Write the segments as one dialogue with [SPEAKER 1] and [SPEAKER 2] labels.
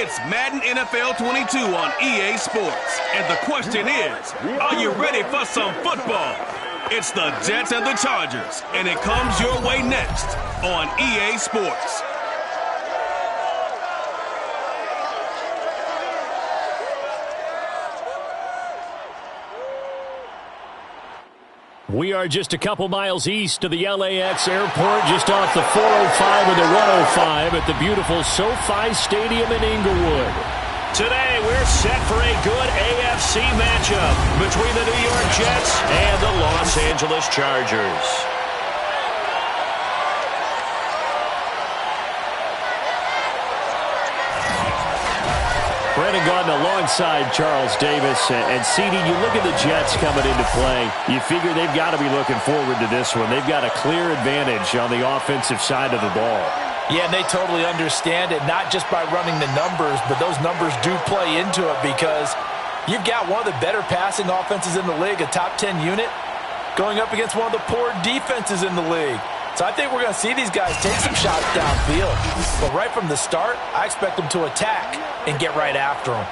[SPEAKER 1] It's Madden NFL 22 on EA Sports. And the question is, are you ready for some football? It's the Jets and the Chargers, and it comes your way next on EA Sports.
[SPEAKER 2] We are just a couple miles east of the LAX airport, just off the 405 and the 105 at the beautiful SoFi Stadium in Inglewood.
[SPEAKER 3] Today, we're set for a good AFC matchup between the New York Jets and the Los Angeles Chargers.
[SPEAKER 2] Brennan Gaudin alongside Charles Davis. And CD, you look at the Jets coming into play, you figure they've got to be looking forward to this one. They've got a clear advantage on the offensive side of the ball.
[SPEAKER 4] Yeah, and they totally understand it, not just by running the numbers, but those numbers do play into it because you've got one of the better passing offenses in the league, a top 10 unit, going up against one of the poor defenses in the league. So I think we're going to see these guys take some shots downfield. But right from the start, I expect them to attack and get right after them.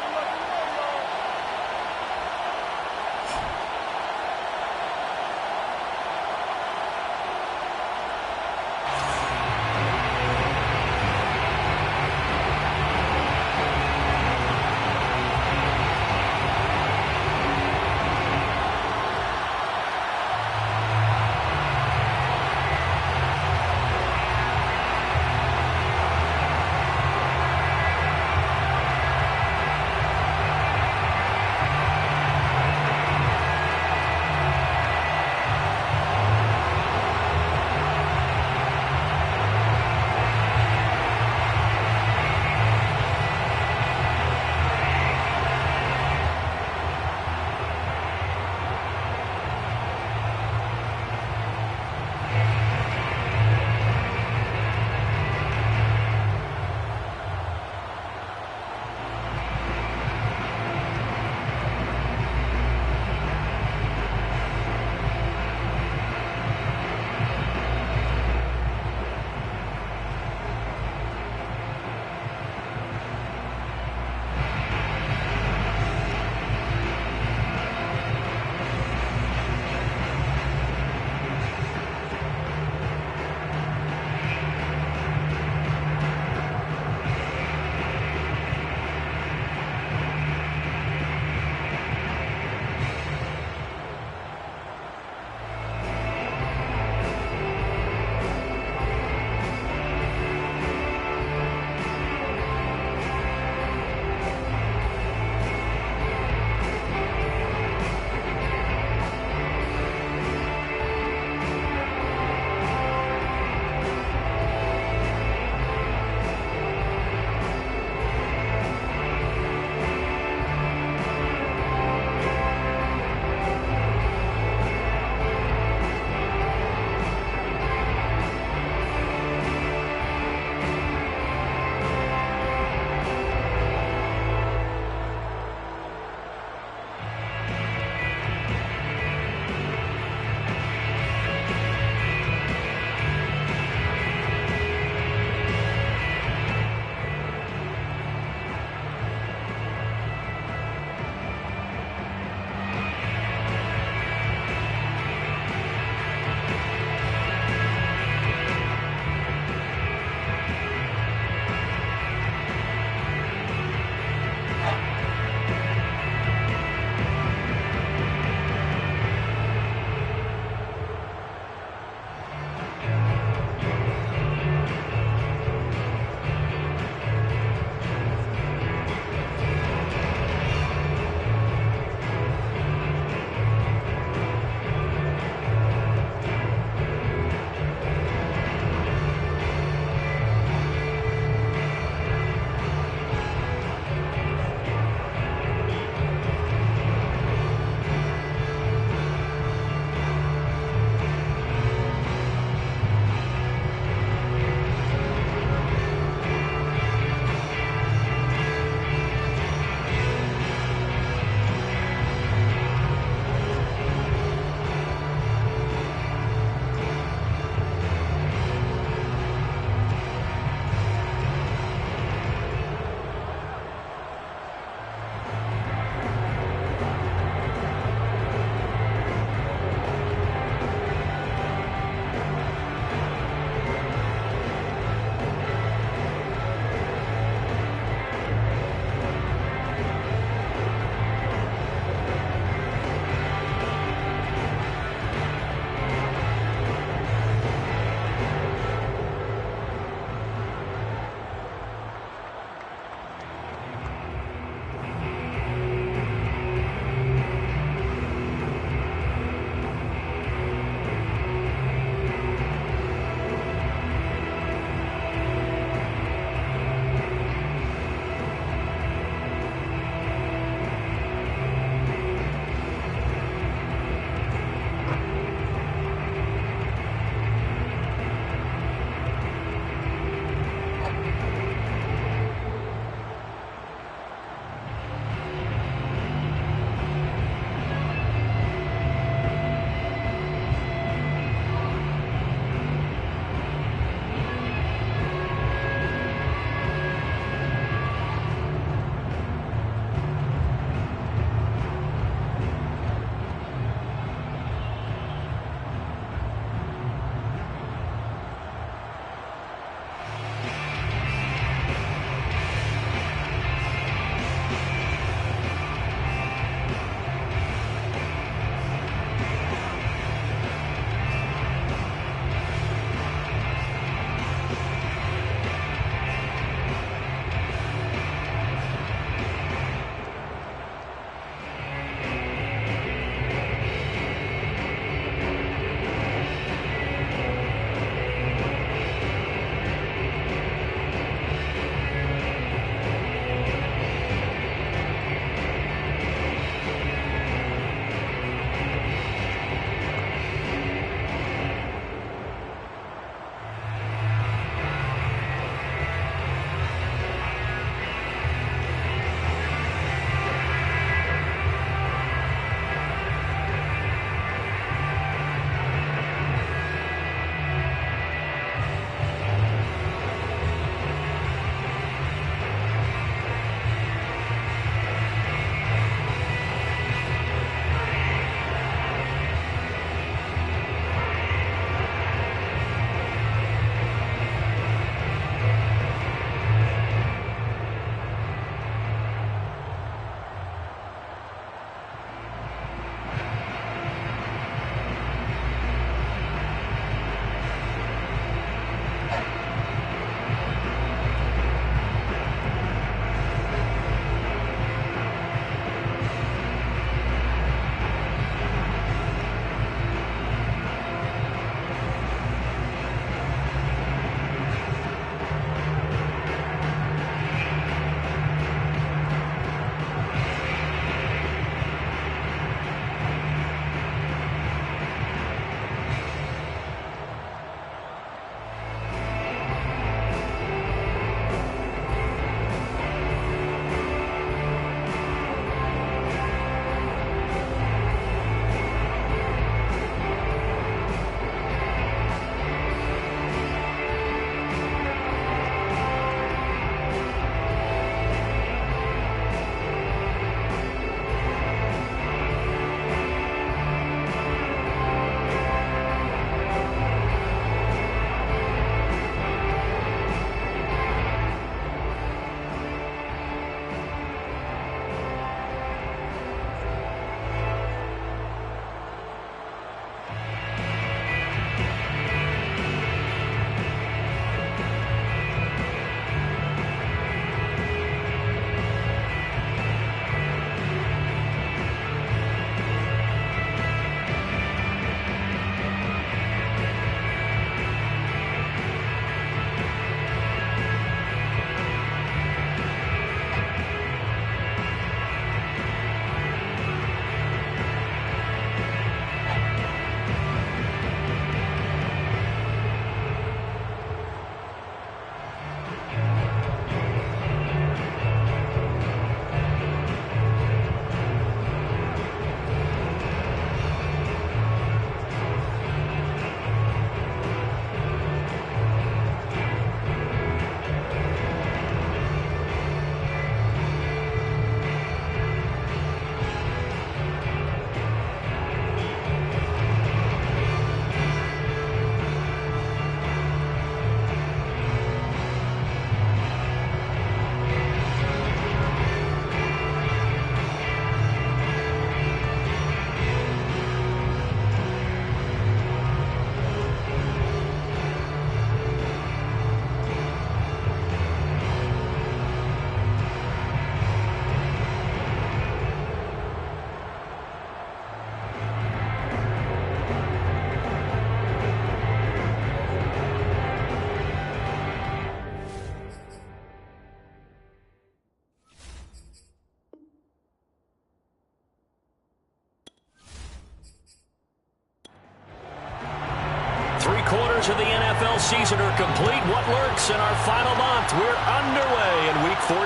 [SPEAKER 3] Three-quarters of the NFL season are complete. What lurks in our final month? We're underway in Week 14.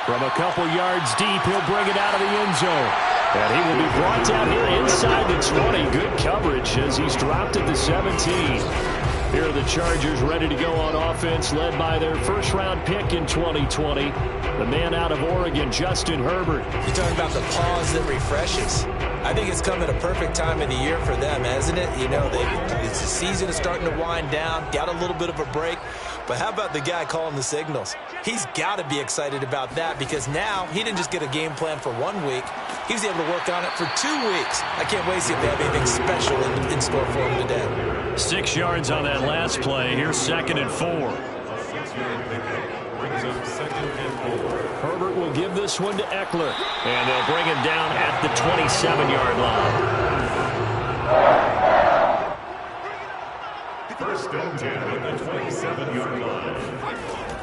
[SPEAKER 2] From a couple yards deep, he'll bring it out of the end zone. And he will be brought down here inside the 20. Good coverage as he's dropped at the 17. Here are the Chargers ready to go on offense, led by their first-round pick in 2020, the man out of Oregon, Justin Herbert.
[SPEAKER 4] You're talking about the pause that refreshes. I think it's come at a perfect time of the year for them, hasn't it? You know, the season is starting to wind down, got a little bit of a break. But how about the guy calling the signals? He's got to be excited about that because now he didn't just get a game plan for 1 week. He was able to work on it for 2 weeks. I can't wait to see if they have anything special in store for him today.
[SPEAKER 2] 6 yards on that last play. Here's 2nd and 4. Herbert will give this one to Eckler. And they'll bring him down at the 27-yard line. First and 10 at the 27-yard line.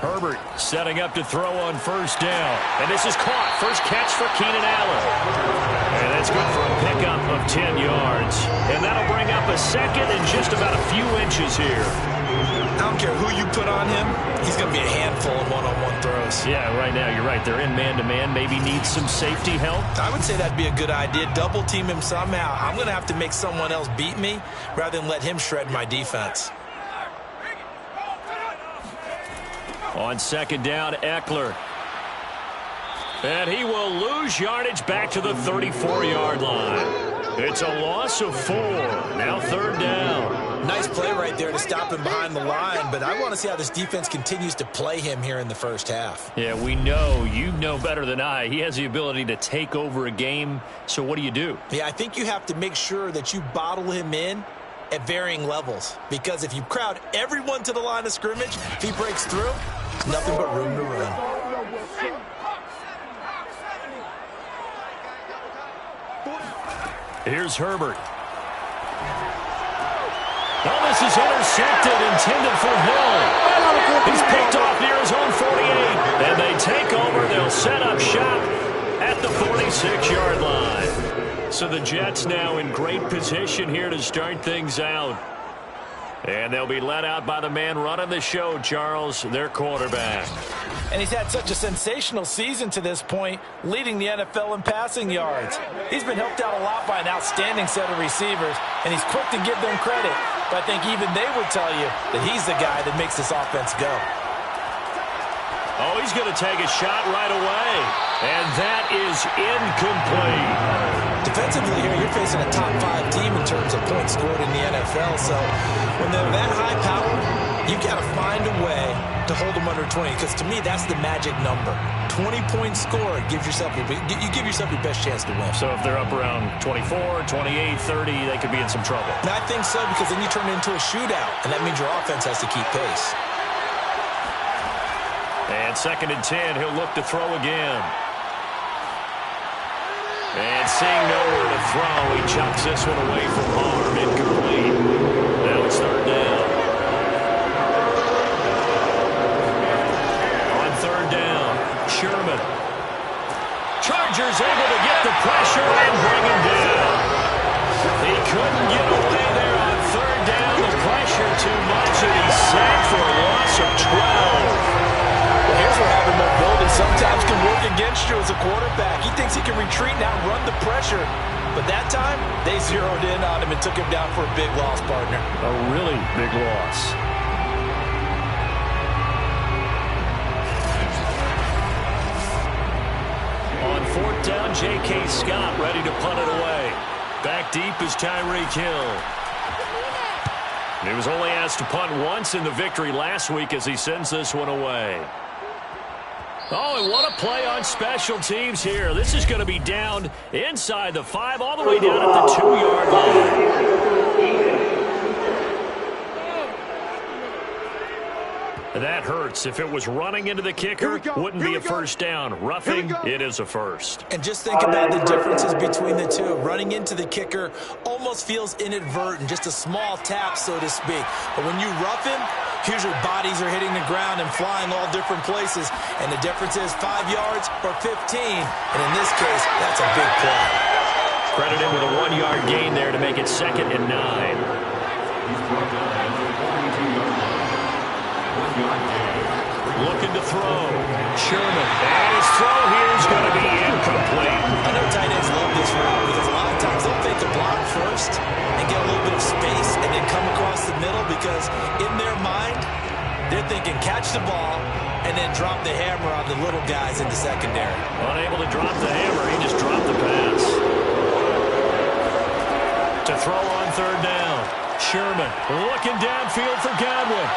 [SPEAKER 2] Herbert setting up to throw on first down. And this is caught. First catch for Keenan Allen. And that's good for a pickup of 10 yards. And that'll bring up a second and just about a few inches here.
[SPEAKER 4] I don't care who you put on him. He's going to be a handful in one-on-one throws.
[SPEAKER 2] Yeah, right now you're right. They're in man-to-man. Maybe needs some safety help.
[SPEAKER 4] I would say that'd be a good idea. Double team him somehow. I'm going to have to make someone else beat me rather than let him shred my defense.
[SPEAKER 2] On second down, Eckler. And he will lose yardage back to the 34-yard line. It's a loss of 4. Now 3rd down.
[SPEAKER 4] Nice play right there to stop him behind the line, but I want to see how this defense continues to play him here in the first half.
[SPEAKER 2] Yeah, we know. You know better than I. He has the ability to take over a game, so what do you do?
[SPEAKER 4] Yeah, I think you have to make sure that you bottle him in at varying levels, because if you crowd everyone to the line of scrimmage, if he breaks through, nothing but room to run.
[SPEAKER 2] Here's Herbert. Oh, this is intercepted, intended for Hill. He's picked off near his own 48. And they take over. They'll set up shop at the 46-yard line. So the Jets now in great position here to start things out. And they'll be led out by the man running the show, Charles, their quarterback.
[SPEAKER 4] And he's had such a sensational season to this point, leading the NFL in passing yards. He's been helped out a lot by an outstanding set of receivers, and he's quick to give them credit. But I think even they would tell you that he's the guy that makes this offense go.
[SPEAKER 2] Oh, he's going to take a shot right away. And that is incomplete.
[SPEAKER 4] Defensively here, you're facing a top 5 team in terms of points scored in the NFL. So when they're that high power, you've got to find a way to hold them under 20. Because to me, that's the magic number. 20-point score gives yourself you give yourself your best chance to win.
[SPEAKER 2] So if they're up around 24, 28, 30, they could be in some trouble.
[SPEAKER 4] And I think so, because then you turn it into a shootout. And that means your offense has to keep pace.
[SPEAKER 2] And 2nd and 10, he'll look to throw again. And seeing nowhere to throw, he chucks this one away from arm, incomplete. Now it's 3rd down. On 3rd down, Sherman. Chargers able to get the pressure and bring him down. He couldn't get away there on 3rd down. The pressure too much, and he's sacked for a loss of 12.
[SPEAKER 4] Here's where having mobility sometimes can work against you as a quarterback. He thinks he can retreat now and run the pressure. But that time, they zeroed in on him and took him down for a big loss, partner.
[SPEAKER 2] A really big loss. On 4th down, J.K. Scott ready to punt it away. Back deep is Tyreek Hill. He was only asked to punt once in the victory last week as he sends this one away. Oh, and what a play on special teams here. This is going to be down inside the 5, all the way down at the 2-yard line. That hurts. If it was running into the kicker, wouldn't be a first down. Roughing, it is a first.
[SPEAKER 4] And just think about the differences between the two. Running into the kicker almost feels inadvertent, just a small tap, so to speak. But when you rough him, here's your bodies are hitting the ground and flying all different places. And the difference is 5 yards or 15. And in this case, that's a big play.
[SPEAKER 2] Credit him with a 1-yard gain there to make it 2nd and 9. Looking to throw. Sherman. And his throw here is going to be incomplete.
[SPEAKER 4] I know tight ends love this route because a lot of times they'll take the block first and get a little bit of space and then come across the middle because in their mind, they're thinking catch the ball and then drop the hammer on the little guys in the secondary.
[SPEAKER 2] Unable to drop the hammer. He just dropped the pass. To throw on third down. Sherman looking downfield for Godwin.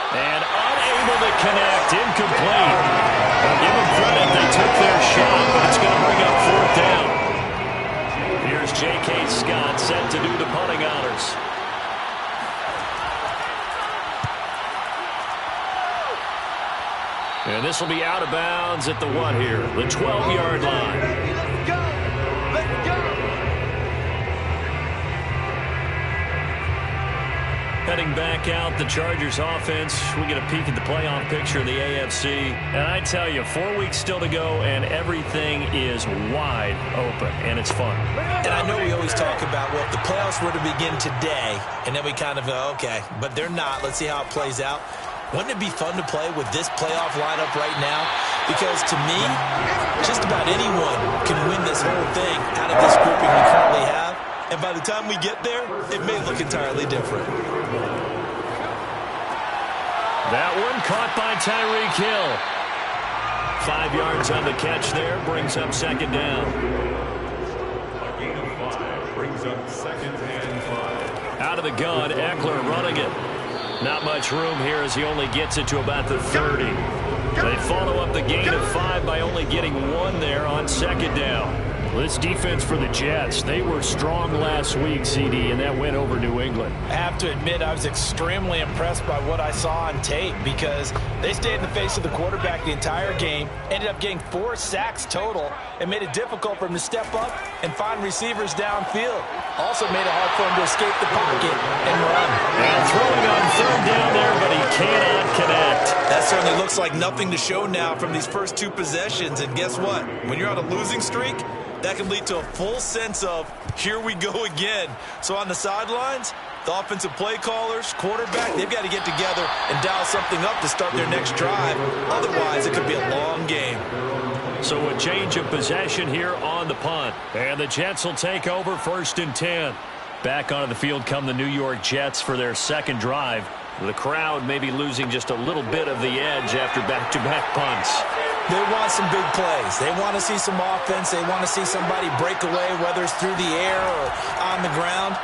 [SPEAKER 2] And unable to connect. Incomplete. I'll give them credit. They took their shot, but it's going to bring up fourth down. Here's J.K. Scott set to do the punting honors. And this will be out of bounds at the what here? The 12-yard line.
[SPEAKER 3] Let's go! Let's go!
[SPEAKER 2] Heading back out, the Chargers offense. We get a peek at the playoff picture of the AFC. And I tell you, 4 weeks still to go, and everything is wide open, and it's fun.
[SPEAKER 4] And I know we always talk about, well, if the playoffs were to begin today, and then we kind of go, okay, but they're not. Let's see how it plays out. Wouldn't it be fun to play with this playoff lineup right now? Because to me, just about anyone can win this whole thing out of this grouping we currently have. And by the time we get there, it may look entirely different.
[SPEAKER 2] That one caught by Tyreek Hill. 5 yards on the catch there, brings up second down.
[SPEAKER 5] A gain of 5 brings up second and 5.
[SPEAKER 2] Out of the gun, Eckler running it. Not much room here as he only gets it to about the 30. They follow up the gain of 5 by only getting 1 there on second down. This defense for the Jets, they were strong last week, CD, and that went over New England.
[SPEAKER 4] I have to admit, I was extremely impressed by what I saw on tape because they stayed in the face of the quarterback the entire game, ended up getting 4 sacks total, and made it difficult for him to step up and find receivers downfield. Also made it hard for him to escape the pocket and run.
[SPEAKER 2] And throwing on third down there, but he cannot connect.
[SPEAKER 4] That certainly looks like nothing to show now from these first 2 possessions, and guess what? When you're on a losing streak, that can lead to a full sense of, here we go again. So on the sidelines, the offensive play callers, quarterback, they've got to get together and dial something up to start their next drive. Otherwise, it could be a long game.
[SPEAKER 2] So a change of possession here on the punt. And the Jets will take over 1st and 10. Back onto the field come the New York Jets for their second drive. The crowd may be losing just a little bit of the edge after back-to-back punts.
[SPEAKER 4] They want some big plays. They want to see some offense. They want to see somebody break away, whether it's through the air or on the ground.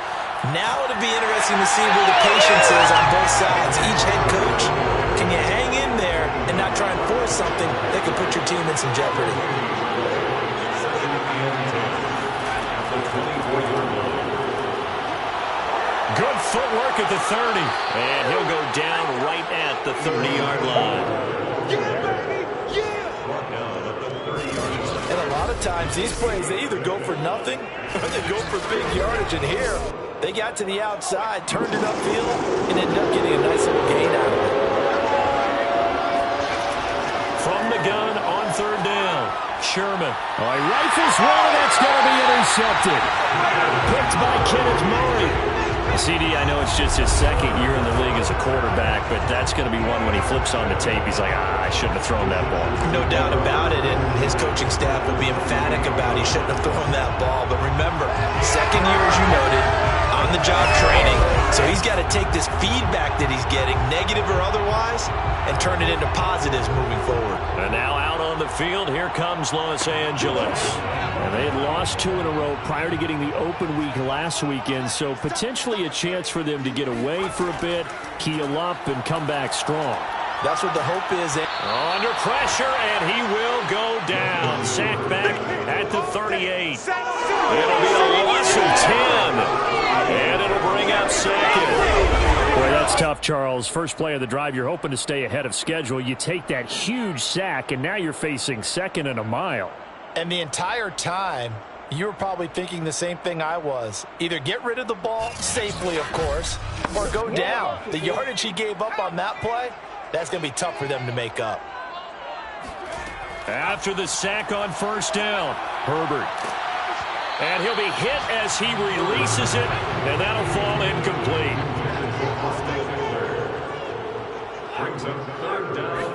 [SPEAKER 4] Now it'll be interesting to see where the patience is on both sides. Each head coach, can you hang in there and not try and force something that could put your team in some jeopardy?
[SPEAKER 2] Good footwork at the 30. And he'll go down right at the 30-yard line.
[SPEAKER 4] And a lot of times, these plays, they either go for nothing or they go for big yardage. And here, they got to the outside, turned it upfield, and ended up getting a nice little gain out of it.
[SPEAKER 2] From the gun on third down, Sherman. Oh, he rifles one, and that's going to be intercepted. Picked by Kenneth Murray. CD, I know it's just his second year in the league as a quarterback, but that's going to be one when he flips on the tape. He's like, I shouldn't have thrown that ball.
[SPEAKER 4] No doubt about it, and his coaching staff will be emphatic about he shouldn't have thrown that ball. But remember, second year, as you noted, on-the-job training. So he's got to take this feedback that he's getting, negative or otherwise, and turn it into positives moving forward.
[SPEAKER 2] And now out on the field, here comes Los Angeles. And they had lost 2 in a row prior to getting the open week last weekend, so potentially a chance for them to get away for a bit, keel up, and come back strong.
[SPEAKER 4] That's what the hope is.
[SPEAKER 2] Under pressure, and he will go down. Sacked back at the 38. It'll be a loss of 10, and it'll bring up second. Boy, that's tough, Charles. First play of the drive, you're hoping to stay ahead of schedule. You take that huge sack, and now you're facing 2nd and a mile.
[SPEAKER 4] And the entire time, you were probably thinking the same thing I was. Either get rid of the ball, safely of course, or go down. The yardage he gave up on that play, that's going to be tough for them to make up.
[SPEAKER 2] After the sack on first down, Herbert. And he'll be hit as he releases it, and that'll fall incomplete.
[SPEAKER 5] Brings up third down.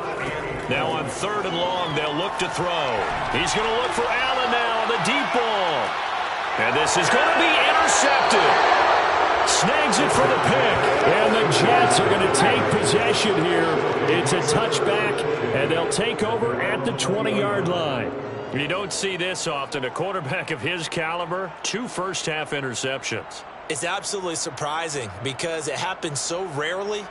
[SPEAKER 2] Now on 3rd and long, they'll look to throw. He's going to look for Allen now on the deep ball. And this is going to be intercepted. Snags it for the pick. And the Jets are going to take possession here. It's a touchback, and they'll take over at the 20-yard line. You don't see this often. A quarterback of his caliber, 2 first-half interceptions.
[SPEAKER 4] It's absolutely surprising because it happens so rarely.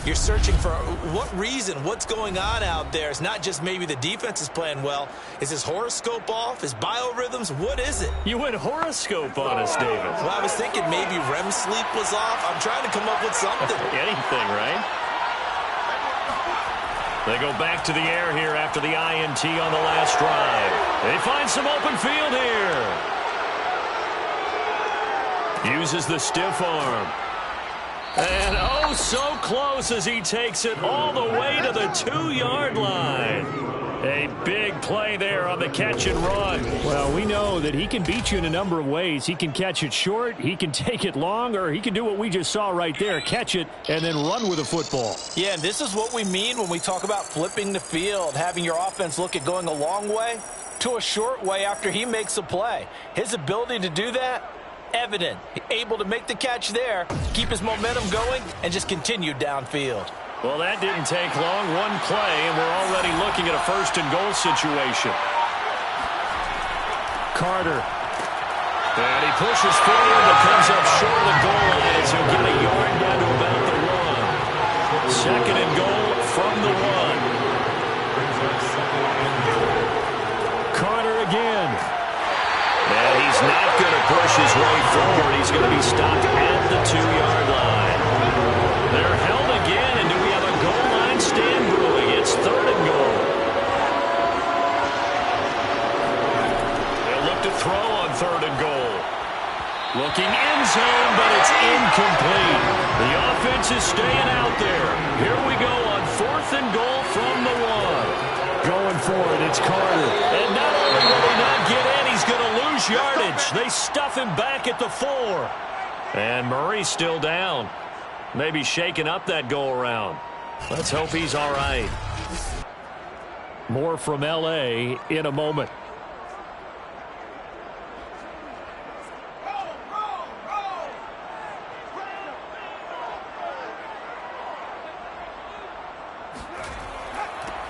[SPEAKER 4] You're searching for what reason, what's going on out there. It's not just maybe the defense is playing well. Is his horoscope off? His biorhythms? What is it?
[SPEAKER 2] You went horoscope on us, David.
[SPEAKER 4] Well, I was thinking maybe REM sleep was off. I'm trying to come up with something.
[SPEAKER 2] Anything, right? They go back to the air here after the INT on the last drive. They find some open field here. Uses the stiff arm. And oh, so close as he takes it all the way to the 2-yard line. A big play there on the catch and run.
[SPEAKER 3] Well, we know that he can beat you in a number of ways. He can catch it short, he can take it long, or he can do what we just saw right there, catch it and then run with the football.
[SPEAKER 4] Yeah, and this is what we mean when we talk about flipping the field, having your offense look at going a long way to a short way after he makes a play. His ability to do that, evident. Able to make the catch there, keep his momentum going, and just continue downfield.
[SPEAKER 2] Well, that didn't take long. One play, and we're already looking at a 1st and goal situation.
[SPEAKER 3] Carter.
[SPEAKER 2] And he pushes forward, but comes up short of the goal line as he'll get a yard down to about the 1. 2nd and goal from the 1.
[SPEAKER 3] Carter again.
[SPEAKER 2] And he's not going to push his way forward. He's going to be stopped at the 2-yard line. They're held again, and do we have a goal line stand brewing? It's 3rd and goal. They'll look to throw on 3rd and goal. Looking end zone, but it's incomplete. The offense is staying out there. Here we go on 4th and goal from the 1.
[SPEAKER 3] Going for it, it's Carter.
[SPEAKER 2] And not only will he not get in, he's going to lose yardage. They stuff him back at the 4. And Murray's still down. Maybe shaking up that go-around. Let's hope he's all right.
[SPEAKER 3] More from L.A. in a moment.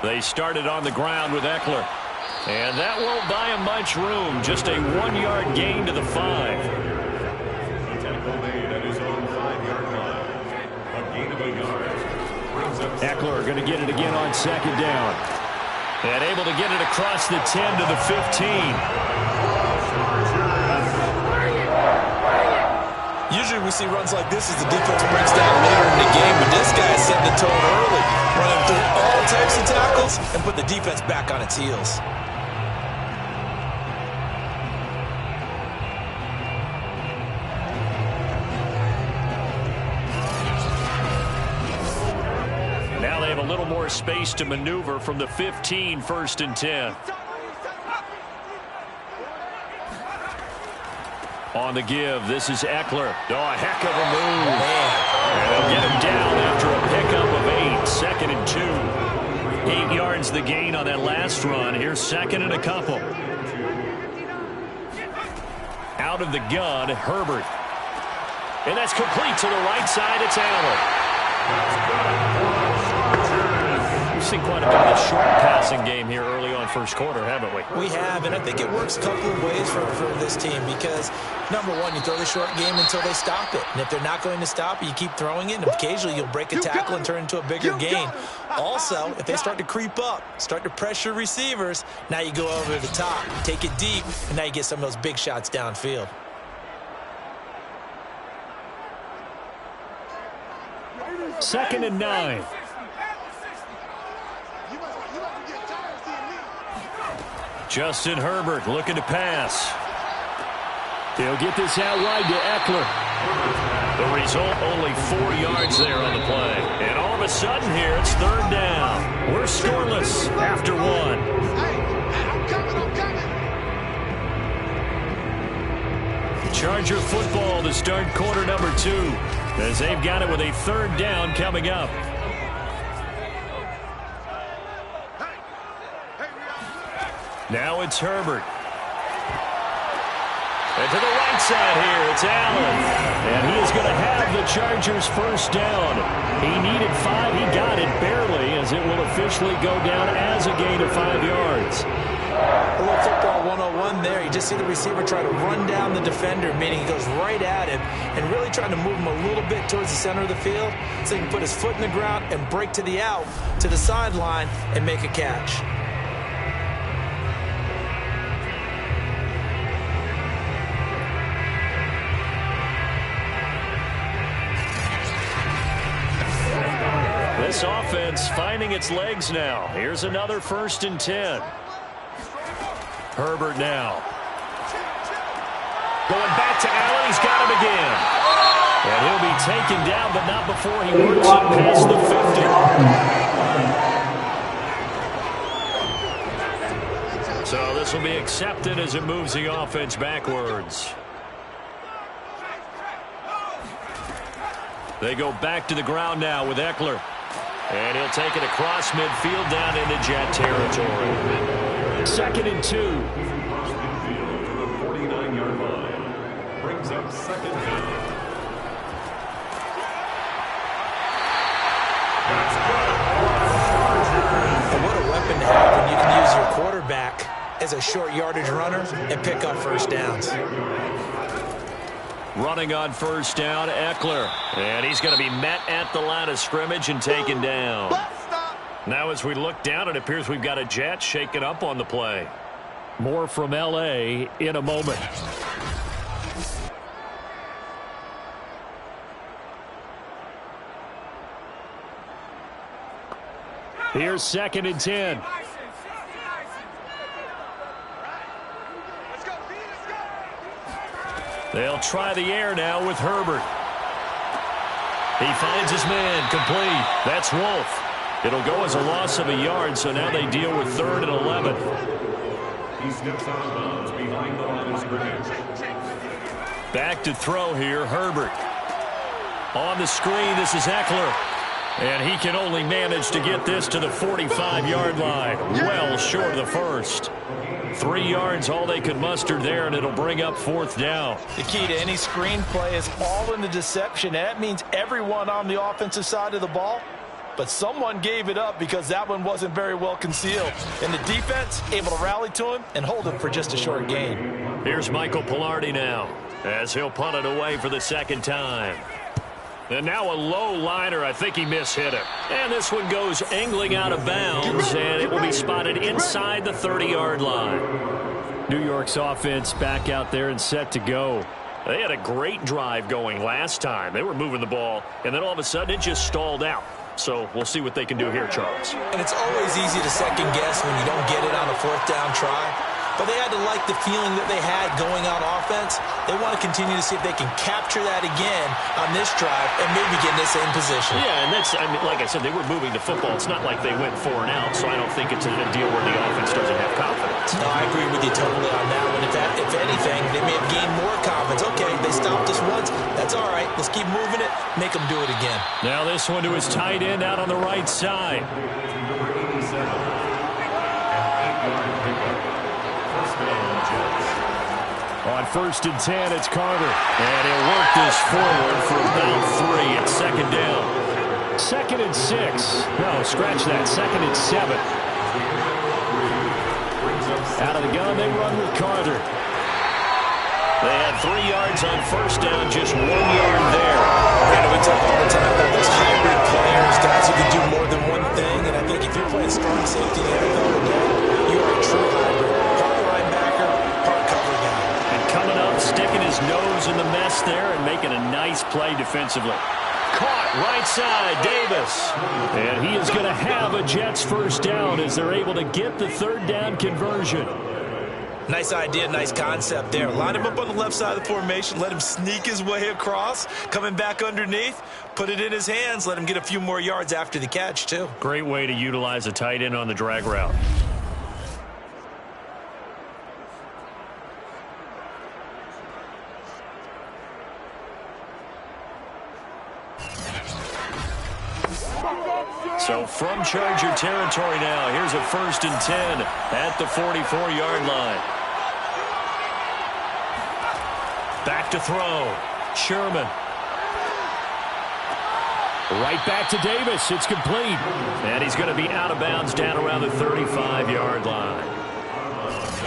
[SPEAKER 2] They started on the ground with Eckler. And that won't buy him much room. Just a 1-yard gain to the 5.
[SPEAKER 5] Tackle made at his own 5-yard line. A gain of a yard. Brings up
[SPEAKER 3] Eckler going to get it again on 2nd down.
[SPEAKER 2] And able to get it across the 10 to the 15.
[SPEAKER 4] Usually we see runs like this as the defense breaks down later in the game, but this guy is setting the tone early, running through all types of tackles and put the defense back on its heels.
[SPEAKER 2] Now they have a little more space to maneuver from the 15, 1st and 10. On the give, this is Eckler. Oh, a heck of a move. And they'll get him down after a pickup of 8. 2nd and 2. 8 yards the gain on that last run. Here's 2nd and a couple. Out of the gun, Herbert. And that's complete to the right side. It's Allen. We've seen quite a bit of a short passing game here early on 1st quarter, haven't we?
[SPEAKER 4] We have, and I think it works a couple of ways for this team because, number one, you throw the short game until they stop it. And if they're not going to stop it, you keep throwing it, and occasionally you'll break a tackle and turn it into a bigger gain. Also, if they start to creep up, start to pressure receivers, now you go over the top, take it deep, and now you get some of those big shots downfield.
[SPEAKER 3] Second and 9.
[SPEAKER 2] Justin Herbert looking to pass.
[SPEAKER 3] They'll get this out wide to Eckler.
[SPEAKER 2] The result, only 4 yards there on the play. And all of a sudden here, it's 3rd down. We're scoreless after 1. Charger football to start quarter number 2.
[SPEAKER 3] as they've got it with a third down coming up. Now it's Herbert. And to the right side here, it's Allen. And he is going to have the Chargers first down. He needed 5. He got it barely, as it will officially go down as a gain of 5 yards.
[SPEAKER 4] A little football 101 there. You just see the receiver try to run down the defender, meaning he goes right at him and really trying to move him a little bit towards the center of the field so he can put his foot in the ground and break to the out, to the sideline, and make a catch.
[SPEAKER 3] This offense finding its legs now. Here's another 1st and 10. Herbert now. Going back to Allen. He's got him again. And he'll be taken down, but not before he works it past the 50. So this will be accepted as it moves the offense backwards. They go back to the ground now with Eckler. And he'll take it across midfield down into Jet territory. 2nd and 2.
[SPEAKER 5] To the 49-yard line. Brings up 2nd down.
[SPEAKER 4] What a weapon to have when you can use your quarterback as a short yardage runner and pick up first downs.
[SPEAKER 3] Running on first down, Eckler. And he's going to be met at the line of scrimmage and taken down. Now as we look down, it appears we've got a Jet shaken up on the play. More from L.A. in a moment. Here's 2nd and 10. They'll try the air now with Herbert. He finds his man, complete. That's Wolf. It'll go as a loss of a yard, so now they deal with 3rd and 11.
[SPEAKER 5] He steps out of bounds behind the line of scrimmage.
[SPEAKER 3] Back to throw here, Herbert. On the screen, this is Eckler. And he can only manage to get this to the 45-yard line. Well short of the first. 3 yards, all they could muster there, and it'll bring up 4th down.
[SPEAKER 4] The key to any screen play is all in the deception. That means everyone on the offensive side of the ball, but someone gave it up because that one wasn't very well concealed. And the defense able to rally to him and hold him for just a short gain.
[SPEAKER 3] Here's Michael Pilardi now, as he'll punt it away for the 2nd time. And now a low liner. I think he mishit it. And this one goes angling out of bounds, and it will be spotted inside the 30-yard line. New York's offense back out there and set to go. They had a great drive going last time. They were moving the ball, and then all of a sudden it just stalled out. So we'll see what they can do here, Charles.
[SPEAKER 4] And it's always easy to second guess when you don't get it on a 4th down try. But they had to like the feeling that they had going on offense. They want to continue to see if they can capture that again on this drive and maybe get in the same position.
[SPEAKER 3] Yeah, and that's, I mean, like I said, they were moving the football. It's not like they went 4 and out, so I don't think it's a deal where the offense doesn't have confidence.
[SPEAKER 4] No, I agree with you totally on that one. If anything, they may have gained more confidence. Okay, they stopped us once. That's all right. Let's keep moving it. Make them do it again.
[SPEAKER 3] Now this one to his tight end out on the right side. On 1st and 10, it's Carter. And he'll work this forward for about 3. It's 2nd down. 2nd and 6. No, scratch that. 2nd and 7. Out of the gun, they run with Carter. They had 3 yards on 1st down, just 1 yard there.
[SPEAKER 4] Brandon, we talk all the time about those hybrid players, guys who can do more than one thing. And I think if you're playing strong safety in the NFL today, you are a true hybrid. Part linebacker, part cover guy.
[SPEAKER 3] Coming up, sticking his nose in the mess there and making a nice play defensively. Caught right side, Davis. And he is going to have a Jets first down as they're able to get the 3rd down conversion.
[SPEAKER 4] Nice idea, nice concept there. Line him up on the left side of the formation, let him sneak his way across, coming back underneath, put it in his hands, let him get a few more yards after the catch, too.
[SPEAKER 3] Great way to utilize a tight end on the drag route.
[SPEAKER 2] So from Charger territory now, here's a 1st and 10 at the 44-yard line. Back to throw. Sherman. Right back to Davis. It's complete. And he's going to be out of bounds down around the 35-yard line.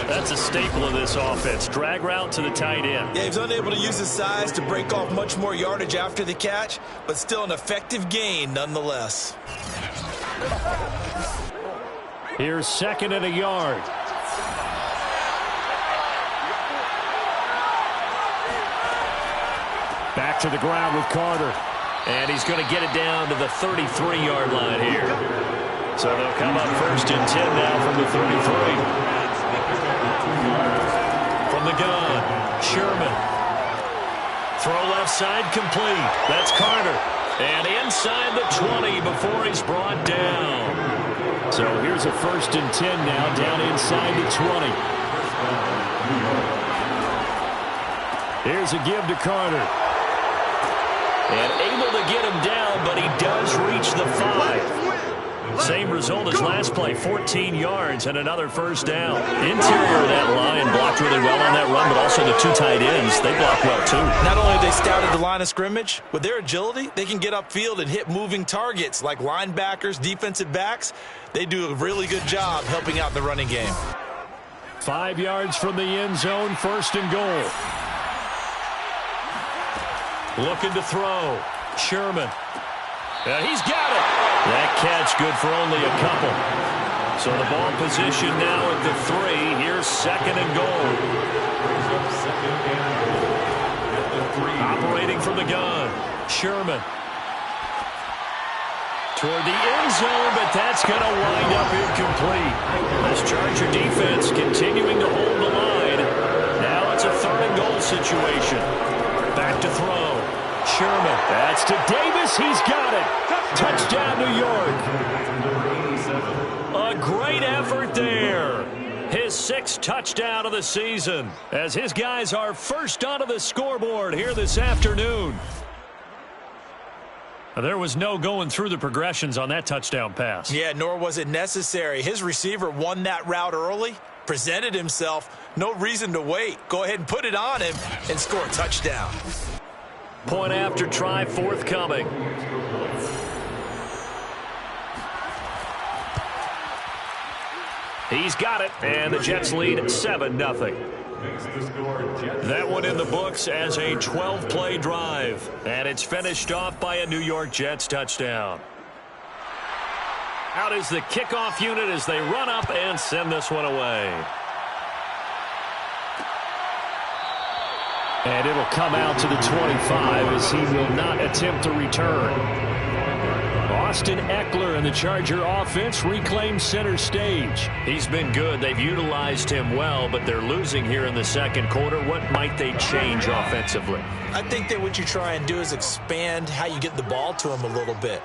[SPEAKER 2] That's a staple of this offense. Drag route to the tight end.
[SPEAKER 4] Yeah, he's unable to use his size to break off much more yardage after the catch, but still an effective gain nonetheless.
[SPEAKER 2] Here's 2nd and a yard. Back to the ground with Carter. And he's going to get it down to the 33-yard line here. So they'll come up 1st and 10 now from the 33. From the gun, Sherman. Throw left side complete. That's Carter. And inside the 20 before he's brought down. So here's a 1st and 10 now down inside the 20. Here's a give to Carter. And able to get him down, but he does reach the 5. Same result as last play, 14 yards and another 1st down. Interior of that line blocked really well on that run, but also the 2 tight ends, they blocked well too.
[SPEAKER 4] Not only have they scouted the line of scrimmage, with their agility, they can get upfield and hit moving targets like linebackers, defensive backs. They do a really good job helping out in the running game.
[SPEAKER 2] 5 yards from the end zone, 1st and goal. Looking to throw. Sherman. He's got it. That catch good for only a couple. So the ball position now at the 3. Here's 2nd and goal. Operating from the gun. Sherman. Toward the end zone, but that's going to wind up incomplete. This Charger defense continuing to hold the line. Now it's a 3rd and goal situation. Back to throw. Sherman. That's to Davis. He's got it. Touchdown, New York. A great effort there. His 6th touchdown of the season as his guys are first onto the scoreboard here this afternoon. There was no going through the progressions on that touchdown pass.
[SPEAKER 4] Yeah, nor was it necessary. His receiver won that route early, presented himself. No reason to wait. Go ahead and put it on him and score a touchdown.
[SPEAKER 2] Point after try forthcoming. He's got it, and the Jets lead 7-0. That one in the books as a 12-play drive, and it's finished off by a New York Jets touchdown. Out is the kickoff unit as they run up and send this one away. And it'll come out to the 25 as he will not attempt to return. Austin Eckler and the Charger offense reclaim center stage. He's been good. They've utilized him well, but they're losing here in the 2nd quarter. What might they change offensively?
[SPEAKER 4] I think that what you try and do is expand how you get the ball to him a little bit.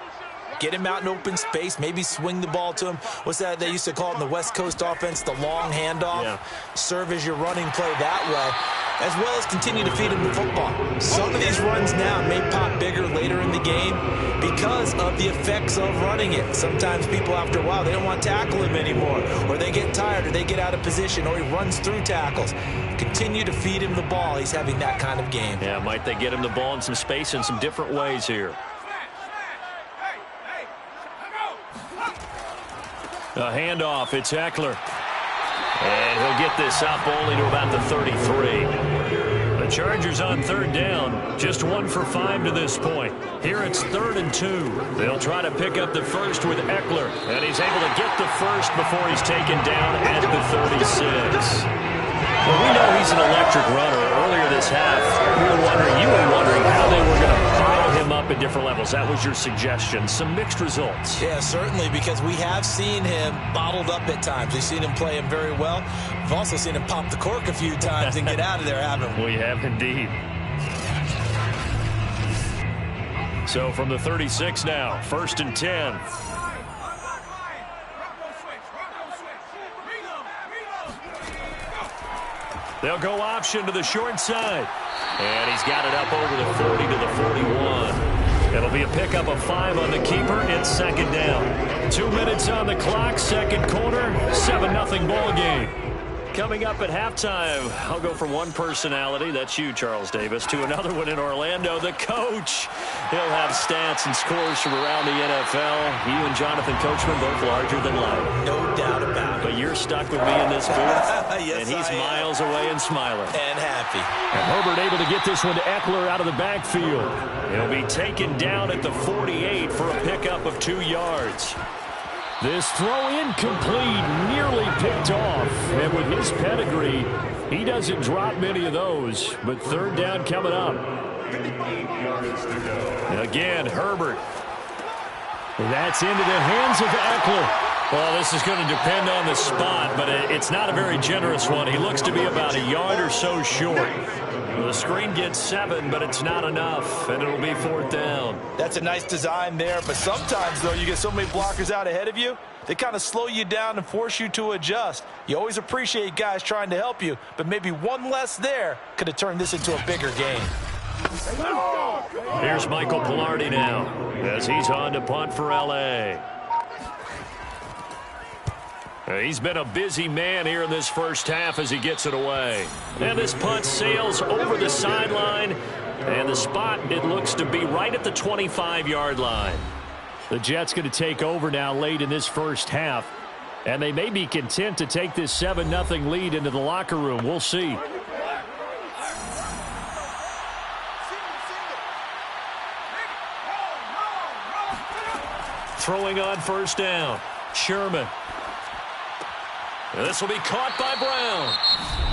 [SPEAKER 4] Get him out in open space, maybe swing the ball to him. What's that they used to call it in the West Coast offense, the long handoff? Yeah. Serve as your running play that way, as well as continue to feed him the football. Some of these runs now may pop bigger later in the game because of the effects of running it. Sometimes people, after a while, they don't want to tackle him anymore, or they get tired, or they get out of position, or he runs through tackles. Continue to feed him the ball. He's having that kind of game.
[SPEAKER 2] Yeah, might they get him the ball in some space in some different ways here. A handoff, it's Eckler. And he'll get this up only to about the 33. The Chargers on 3rd down, just 1 for 5 to this point. Here it's 3rd and 2. They'll try to pick up the 1st with Eckler. And he's able to get the 1st before he's taken down at the 36. Well, we know he's an electric runner. Earlier this half, you were wondering how they were going to bottle him up at different levels. That was your suggestion. Some mixed results.
[SPEAKER 4] Yeah, certainly, because we have seen him bottled up at times. We've seen him play him very well. We've also seen him pop the cork a few times and get out of there, haven't we?
[SPEAKER 2] We have indeed. So from the 36 now, 1st and 10. They'll go option to the short side. And he's got it up over the 40 to the 41. It'll be a pickup of 5 on the keeper. It's second down. 2 minutes on the clock, second quarter, 7-0 ball game. Coming up at halftime, I'll go from one personality, that's you, Charles Davis, to another one in Orlando, the coach. He'll have stats and scores from around the NFL. You and Jonathan Coachman both larger than life.
[SPEAKER 4] No doubt about it.
[SPEAKER 2] But you're stuck with me in this booth,
[SPEAKER 4] yes,
[SPEAKER 2] and he's miles away and smiling.
[SPEAKER 4] And happy.
[SPEAKER 2] And Herbert able to get this one to Eckler out of the backfield. He'll be taken down at the 48 for a pickup of 2 yards. This throw incomplete, nearly picked off. And with his pedigree, he doesn't drop many of those. But third down coming up. Again, Herbert. That's into the hands of Eckler. Well, this is going to depend on the spot, but it's not a very generous one. He looks to be about a yard or so short. The screen gets 7, but it's not enough, and it'll be fourth down.
[SPEAKER 4] That's a nice design there, but sometimes, though, you get so many blockers out ahead of you, they kind of slow you down and force you to adjust. You always appreciate guys trying to help you, but maybe one less there could have turned this into a bigger game.
[SPEAKER 2] Here's Michael Pilardi now as he's on to punt for L.A. He's been a busy man here in this first half as he gets it away. And this punt sails over the sideline. And the spot, it looks to be right at the 25-yard line. The Jets going to take over now late in this first half. And they may be content to take this 7-0 lead into the locker room. We'll see. Throwing on first down. Sherman. This will be caught by Brown.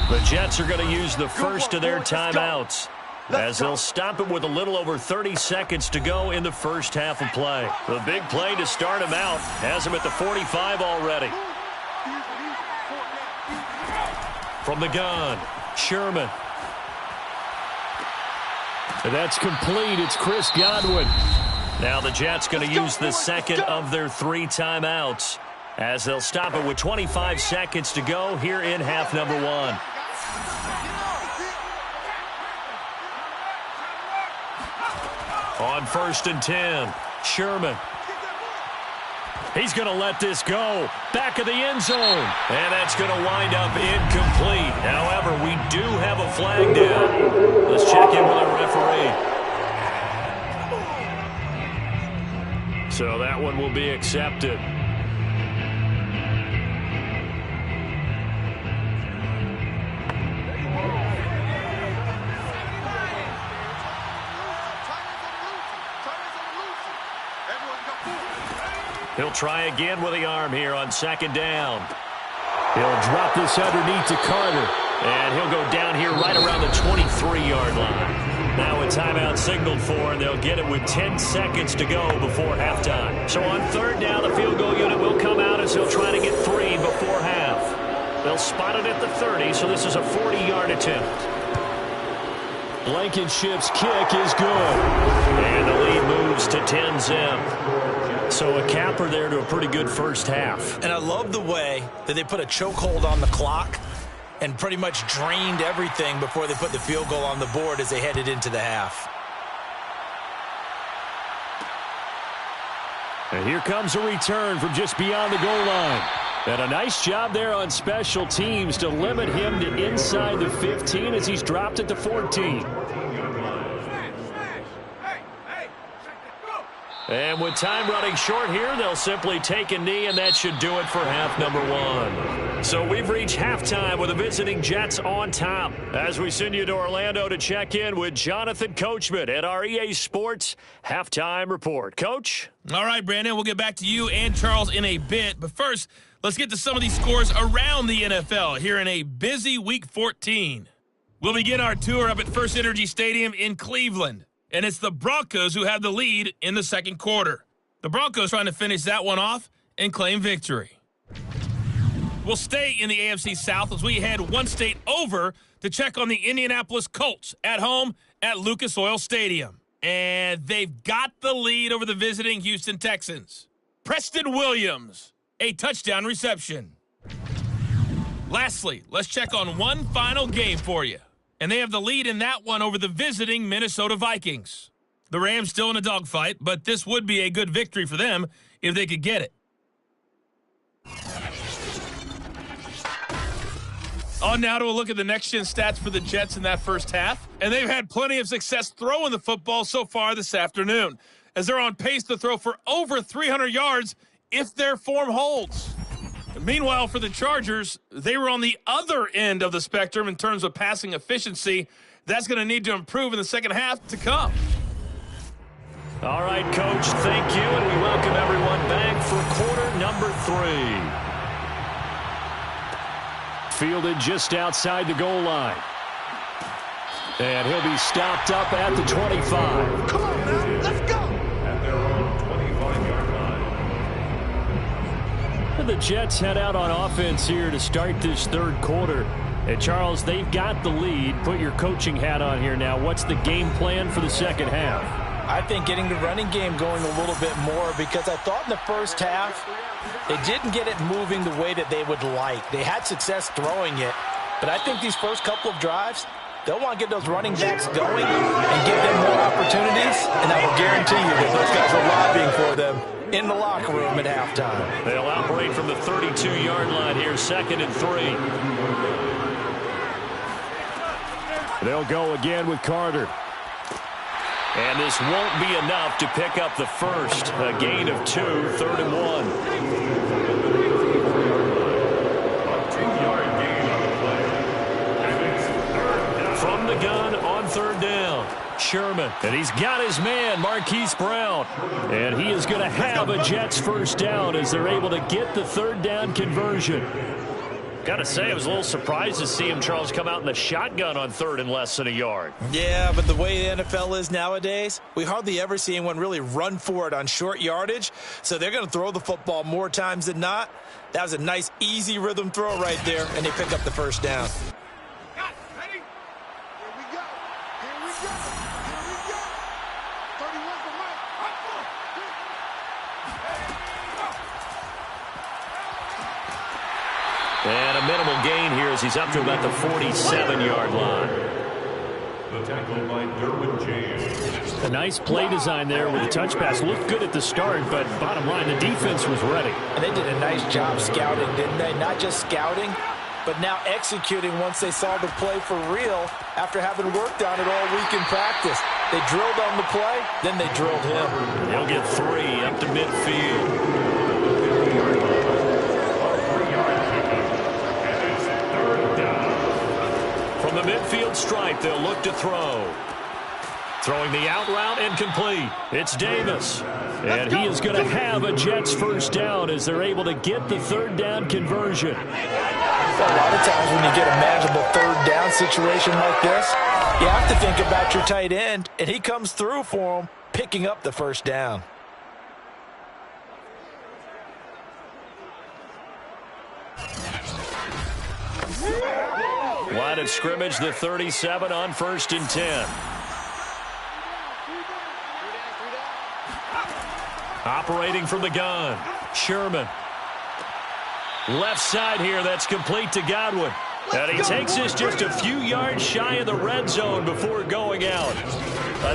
[SPEAKER 2] The Jets are going to use the first of their timeouts as they'll stop it with a little over 30 seconds to go in the first half of play. The big play to start him out has him at the 45 already. From the gun, Sherman. And that's complete. It's Chris Godwin. Now the Jets going to use the second of their 3 timeouts as they'll stop it with 25 seconds to go here in half number 1. On first and 10, Sherman. He's going to let this go. Back of the end zone. And that's going to wind up incomplete. However, we do have a flag down. Let's check in with our referee. So that one will be accepted. He'll try again with the arm here on second down. He'll drop this underneath to Carter. And he'll go down here right around the 23-yard line. Now a timeout signaled for, and they'll get it with 10 seconds to go before halftime. So on third down, the field goal unit will come out as he'll try to get 3 before half. They'll spot it at the 30, so this is a 40-yard attempt. Blankenship's kick is good. And the lead moves to 10-zip. So a capper there to a pretty good first half.
[SPEAKER 4] And I love the way that they put a chokehold on the clock and pretty much drained everything before they put the field goal on the board as they headed into the half.
[SPEAKER 2] And here comes a return from just beyond the goal line. And a nice job there on special teams to limit him to inside the 15 as he's dropped at the 14. And with time running short here, they'll simply take a knee, and that should do it for half number 1. So we've reached halftime with the visiting Jets on top as we send you to Orlando to check in with Jonathan Coachman at our EA Sports Halftime Report. Coach?
[SPEAKER 6] All right, Brandon, we'll get back to you and Charles in a bit. But first, let's get to some of these scores around the NFL here in a busy Week 14. We'll begin our tour up at First Energy Stadium in Cleveland. And it's the Broncos who have the lead in the second quarter. The Broncos trying to finish that one off and claim victory. We'll stay in the AFC South as we head one state over to check on the Indianapolis Colts at home at Lucas Oil Stadium. And they've got the lead over the visiting Houston Texans. Preston Williams, a touchdown reception. Lastly, let's check on one final game for you. And they have the lead in that one over the visiting Minnesota Vikings. The Rams still in a dogfight, but this would be a good victory for them if they could get it. On now to a look at the next-gen stats for the Jets in that first half. And they've had plenty of success throwing the football so far this afternoon, as they're on pace to throw for over 300 yards if their form holds. Meanwhile, for the Chargers, they were on the other end of the spectrum in terms of passing efficiency. That's going to need to improve in the second half to come.
[SPEAKER 2] All right, Coach, thank you, and we welcome everyone back for quarter number 3. Fielded just outside the goal line. And he'll be stopped up at the 25.
[SPEAKER 5] Come on now, let's go! At their own 25-yard line.
[SPEAKER 2] And the Jets head out on offense here to start this third quarter. And Charles, they've got the lead. Put your coaching hat on here now. What's the game plan for the second half?
[SPEAKER 4] I think getting the running game going a little bit more, because I thought in the first half they didn't get it moving the way that they would like. They had success throwing it, but I think these first couple of drives, they'll want to get those running backs going and give them more opportunities, and I will guarantee you that those guys are lobbying for them in the locker room at halftime.
[SPEAKER 2] They'll operate from the 32-yard line here, 2nd and 3. They'll go again with Carter. And this won't be enough to pick up the first. A gain of 2, 3rd and 1.
[SPEAKER 5] A 2-yard gain on the play. And it's 3rd down.
[SPEAKER 2] From the gun on 3rd down. Sherman. And he's got his man, Marquise Brown. And he is going to have a Jets first down as they're able to get the 3rd down conversion. Got to say, I was a little surprised to see him, Charles, come out in the shotgun on 3rd and less than a yard.
[SPEAKER 4] Yeah, but the way the NFL is nowadays, we hardly ever see anyone really run for it on short yardage. So they're going to throw the football more times than not. That was a nice, easy rhythm throw right there, and they pick up the first down.
[SPEAKER 5] Ready? Here we go. Here we go. Here we go. 31 for Mike.
[SPEAKER 2] And a minimal gain here as he's up to about the 47-yard line.
[SPEAKER 5] The tackle by Derwin James.
[SPEAKER 2] A nice play design there with the touch pass. Looked good at the start, but bottom line, the defense was ready.
[SPEAKER 4] And they did a nice job scouting, didn't they? Not just scouting, but now executing once they saw the play for real after having worked on it all week in practice. They drilled on the play, then they drilled him.
[SPEAKER 2] He'll get 3 up to midfield. From the midfield stripe, they'll look to throw. Throwing the out route and complete. It's Davis. And he is going to have a Jets first down as they're able to get the 3rd down conversion.
[SPEAKER 4] A lot of times when you get a manageable 3rd down situation like this, you have to think about your tight end, and he comes through for him, picking up the first down.
[SPEAKER 2] Line of scrimmage, the 37 on 1st and 10. Operating from the gun, Sherman. Left side here, that's complete to Godwin. And he takes this just a few yards shy of the red zone before going out.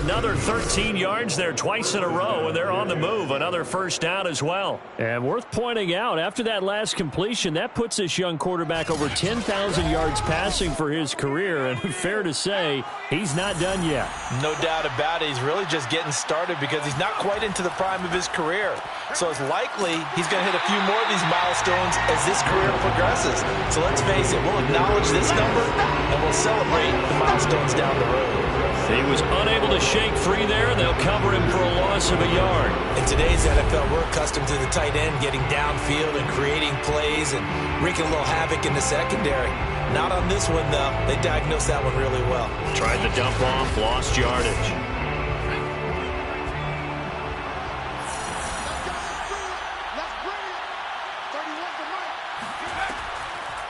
[SPEAKER 2] Another 13 yards there twice in a row, and they're on the move. Another first down as well. And worth pointing out, after that last completion, that puts this young quarterback over 10,000 yards passing for his career. And fair to say, he's not done yet.
[SPEAKER 4] No doubt about it. He's really just getting started because he's not quite into the prime of his career. So it's likely he's going to hit a few more of these milestones as this career progresses. So let's face it, we'll acknowledge this number and we'll celebrate the milestones down the road.
[SPEAKER 2] He was unable to shake free there. They'll cover him for a loss of a yard.
[SPEAKER 4] In today's NFL, we're accustomed to the tight end getting downfield and creating plays and wreaking a little havoc in the secondary. Not on this one, though. They diagnosed that one really well.
[SPEAKER 2] Tried to dump off, lost yardage.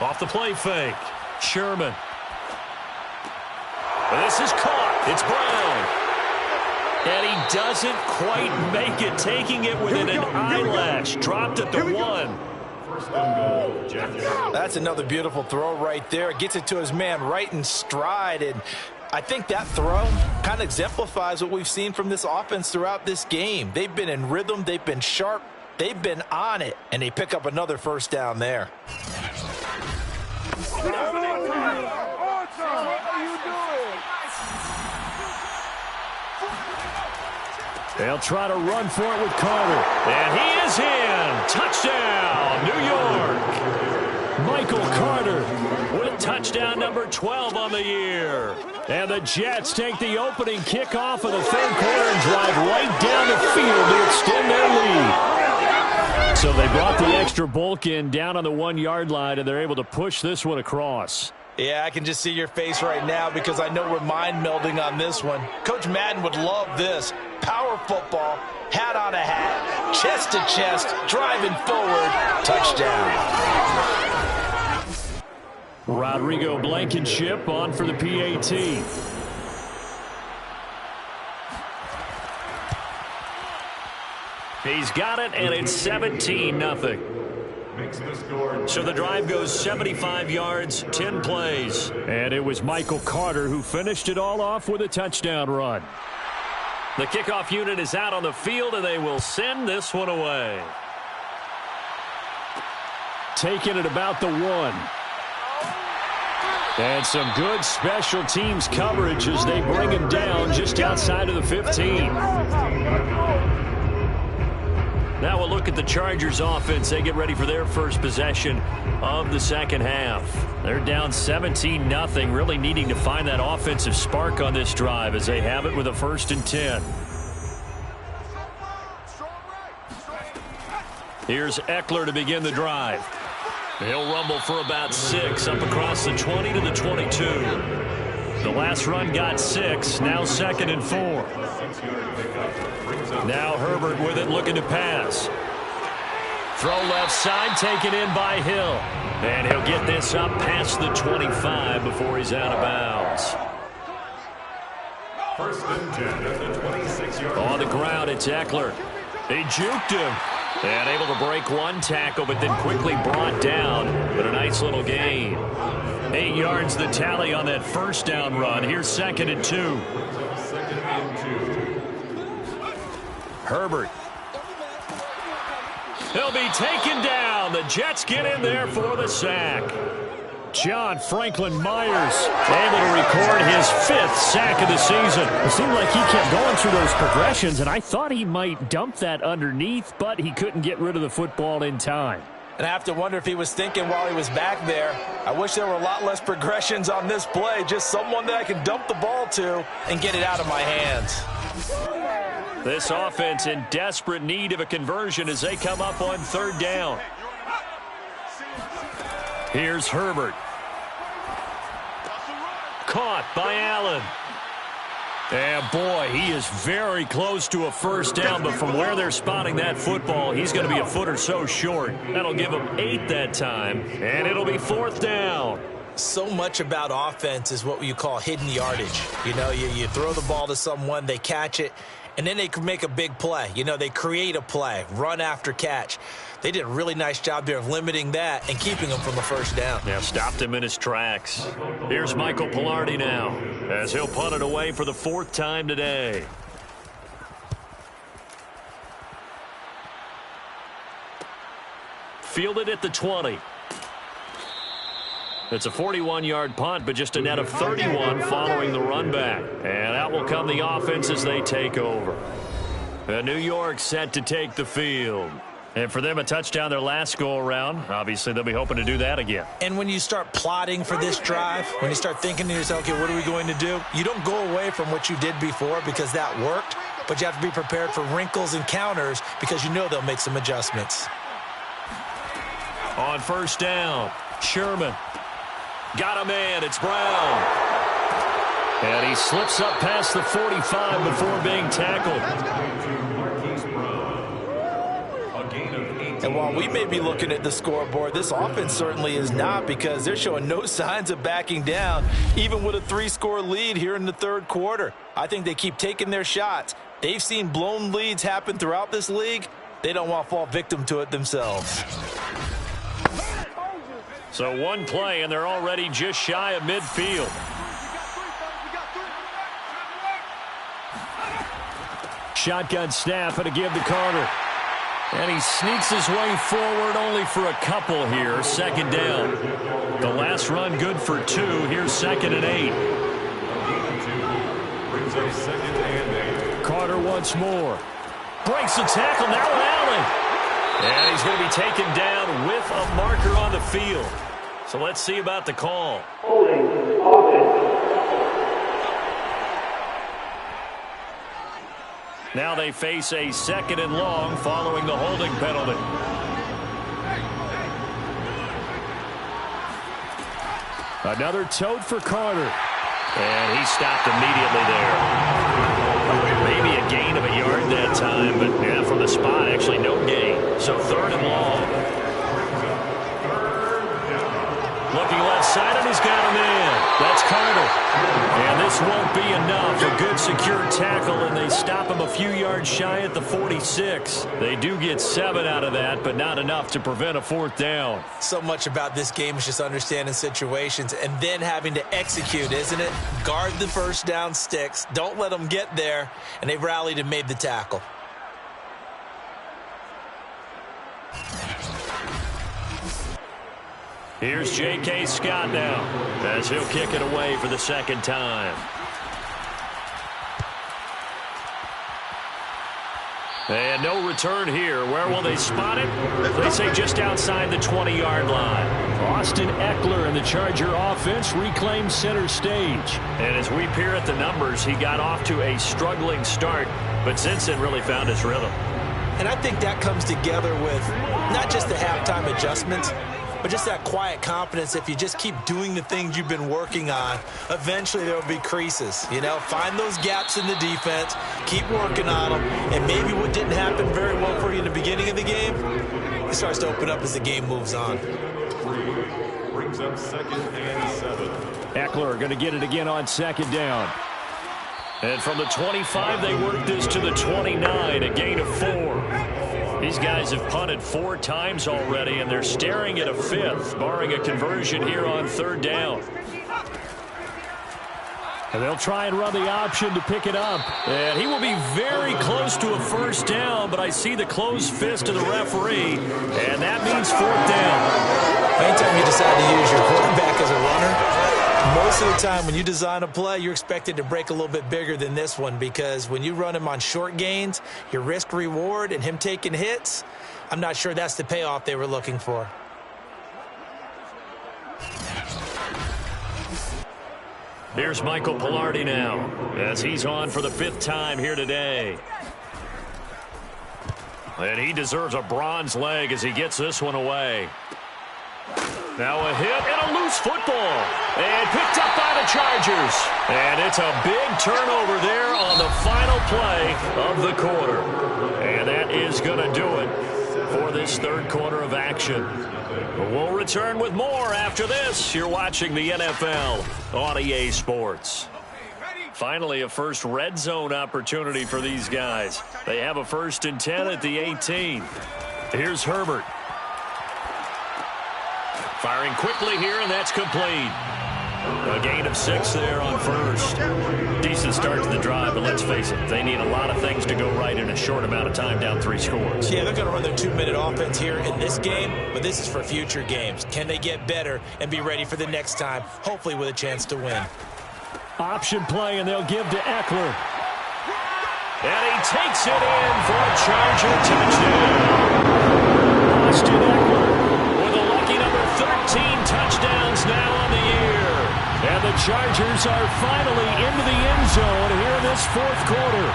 [SPEAKER 2] Off the play fake. Sherman. This is caught. It's Brown. And he doesn't quite make it, taking it within an eyelash. Dropped at the 1.
[SPEAKER 5] First and goal, Jets.
[SPEAKER 4] That's another beautiful throw right there. Gets it to his man right in stride. And I think that throw kind of exemplifies what we've seen from this offense throughout this game. They've been in rhythm. They've been sharp. They've been on it, and they pick up another first down there.
[SPEAKER 2] They'll try to run for it with Carter. And he is in. Touchdown, New York. Michael Carter with touchdown number 12 on the year. And the Jets take the opening kickoff of the third quarter and drive right down the field to extend their lead. So they brought the extra bulk in down on the 1-yard line, and they're able to push this one across.
[SPEAKER 4] Yeah, I can just see your face right now because I know we're mind melding on this one. Coach Madden would love this. Power football, hat on a hat, chest to chest, driving forward, touchdown.
[SPEAKER 2] Rodrigo Blankenship on for the PAT. He's got it, and it's 17-0. So the drive goes 75 yards, 10 plays. And it was Michael Carter who finished it all off with a touchdown run. The kickoff unit is out on the field, and they will send this one away. Taking it about the 1. And some good special teams coverage as they bring him down just outside of the 15. Now we'll look at the Chargers offense. They get ready for their first possession of the second half. They're down 17-0, really needing to find that offensive spark on this drive as they have it with a 1st and 10. Here's Eckler to begin the drive. He'll rumble for about 6 up across the 20 to the 22. The last run got 6, now 2nd and 4. Now Herbert with it, looking to pass. Throw left side, taken in by Hill. And he'll get this up past the 25 before he's out of bounds.
[SPEAKER 5] 1st and 10 at the 26-yard line.
[SPEAKER 2] On the ground, it's Eckler. He juked him. And able to break one tackle, but then quickly brought down. But a nice little gain. 8 yards the tally on that first down run. Here's 2nd and 2.
[SPEAKER 5] 2nd and 2.
[SPEAKER 2] Herbert. He'll be taken down. The Jets get in there for the sack. John Franklin Myers able to record his 5th sack of the season.
[SPEAKER 3] It seemed like he kept going through those progressions, and I thought he might dump that underneath, but he couldn't get rid of the football in time.
[SPEAKER 4] And I have to wonder if he was thinking while he was back there, I wish there were a lot less progressions on this play, just someone that I can dump the ball to and get it out of my hands.
[SPEAKER 2] This offense in desperate need of a conversion as they come up on 3rd down. Here's Herbert. Caught by Allen. And boy, he is very close to a first down, but from where they're spotting that football, he's going to be a foot or so short. That'll give him 8 that time, and it'll be 4th down.
[SPEAKER 4] So much about offense is what you call hidden yardage. You know, you throw the ball to someone, they catch it, and then they can make a big play. You know, they create a play, run after catch. They did a really nice job there of limiting that and keeping him from the first down.
[SPEAKER 2] Yeah, stopped him in his tracks. Here's Michael Pilardi now as he'll punt it away for the 4th time today. Fielded at the 20. It's a 41-yard punt, but just a net of 31 following the run back. And out will come the offense as they take over. And New York set to take the field. And for them, a touchdown their last go-around. Obviously, they'll be hoping to do that again.
[SPEAKER 4] And when you start plotting for this drive, when you start thinking to yourself, okay, what are we going to do? You don't go away from what you did before because that worked, but you have to be prepared for wrinkles and counters because you know they'll make some adjustments.
[SPEAKER 2] On 1st down, Sherman. Got a man, it's Brown. And he slips up past the 45 before being tackled.
[SPEAKER 4] And while we may be looking at the scoreboard, this offense certainly is not because they're showing no signs of backing down, even with a 3-score lead here in the 3rd quarter. I think they keep taking their shots. They've seen blown leads happen throughout this league. They don't want to fall victim to it themselves.
[SPEAKER 2] So one play, and they're already just shy of midfield. Shotgun snap and a give to Carter. And he sneaks his way forward only for a couple here. Second down. The last run good for 2. Here's 2nd and 8.
[SPEAKER 5] Brings up 2nd and 8.
[SPEAKER 2] Carter once more. Breaks the tackle. Now Allen. And he's going to be taken down with a marker on the field. So let's see about the call.
[SPEAKER 7] Holding offense.
[SPEAKER 2] Now they face a 2nd and long following the holding penalty. Another tote for Carter. And he stopped immediately there. Maybe a gain of a yard that time, but yeah, from the spot, actually no gain. So 3rd and long. Looking left side, and he's got him in. That's Carter. And this won't be enough. A good secure tackle, and they stop him a few yards shy at the 46. They do get 7 out of that, but not enough to prevent a 4th down.
[SPEAKER 4] So much about this game is just understanding situations and then having to execute, isn't it? Guard the first down sticks. Don't let them get there. And they've rallied and made the tackle.
[SPEAKER 2] Here's J.K. Scott now as he'll kick it away for the 2nd time. And no return here. Where will they spot it? They say just outside the 20-yard line. Austin Eckler and the Charger offense reclaims center stage. And as we peer at the numbers, he got off to a struggling start, but since then really found his rhythm.
[SPEAKER 4] And I think that comes together with not just the halftime adjustments, but just that quiet confidence. If you just keep doing the things you've been working on, eventually there will be creases. You know, find those gaps in the defense, keep working on them, and maybe what didn't happen very well for you in the beginning of the game, it starts to open up as the game moves on.
[SPEAKER 5] Brings up 2nd and 7.
[SPEAKER 2] Eckler going to get it again on 2nd down. And from the 25, they work this to the 29, a gain of 4. These guys have punted 4 times already, and they're staring at a 5th, barring a conversion here on 3rd down. And they'll try and run the option to pick it up. And he will be very close to a 1st down, but I see the closed fist of the referee, and that means 4th down.
[SPEAKER 4] Anytime you decide to use your quarterback as a runner, most of the time when you design a play, you're expected to break a little bit bigger than this one, because when you run him on short gains, your risk-reward and him taking hits, I'm not sure that's the payoff they were looking for.
[SPEAKER 2] Here's Michael Pilardi now, as he's on for the 5th time here today. And he deserves a bronze leg as he gets this one away. Now a hit and a loose football. And picked up by the Chargers. And it's a big turnover there on the final play of the quarter. And that is going to do it for this 3rd quarter of action. We'll return with more after this. You're watching the NFL on EA Sports. Finally, a first red zone opportunity for these guys. They have a 1st and 10 at the 18. Here's Herbert. Firing quickly here, and that's complete. A gain of 6 there on 1st. Decent start to the drive, but let's face it, they need a lot of things to go right in a short amount of time, down 3 scores.
[SPEAKER 4] Yeah, they're going to run their 2-minute offense here in this game, but this is for future games. Can they get better and be ready for the next time, hopefully with a chance to win?
[SPEAKER 2] Option play, and they'll give to Eckler. And he takes it in for a Charger touchdown. Austin Eckler with a lucky number 13 touchdowns now on the year. And the Chargers are finally into the end zone here in this 4th quarter.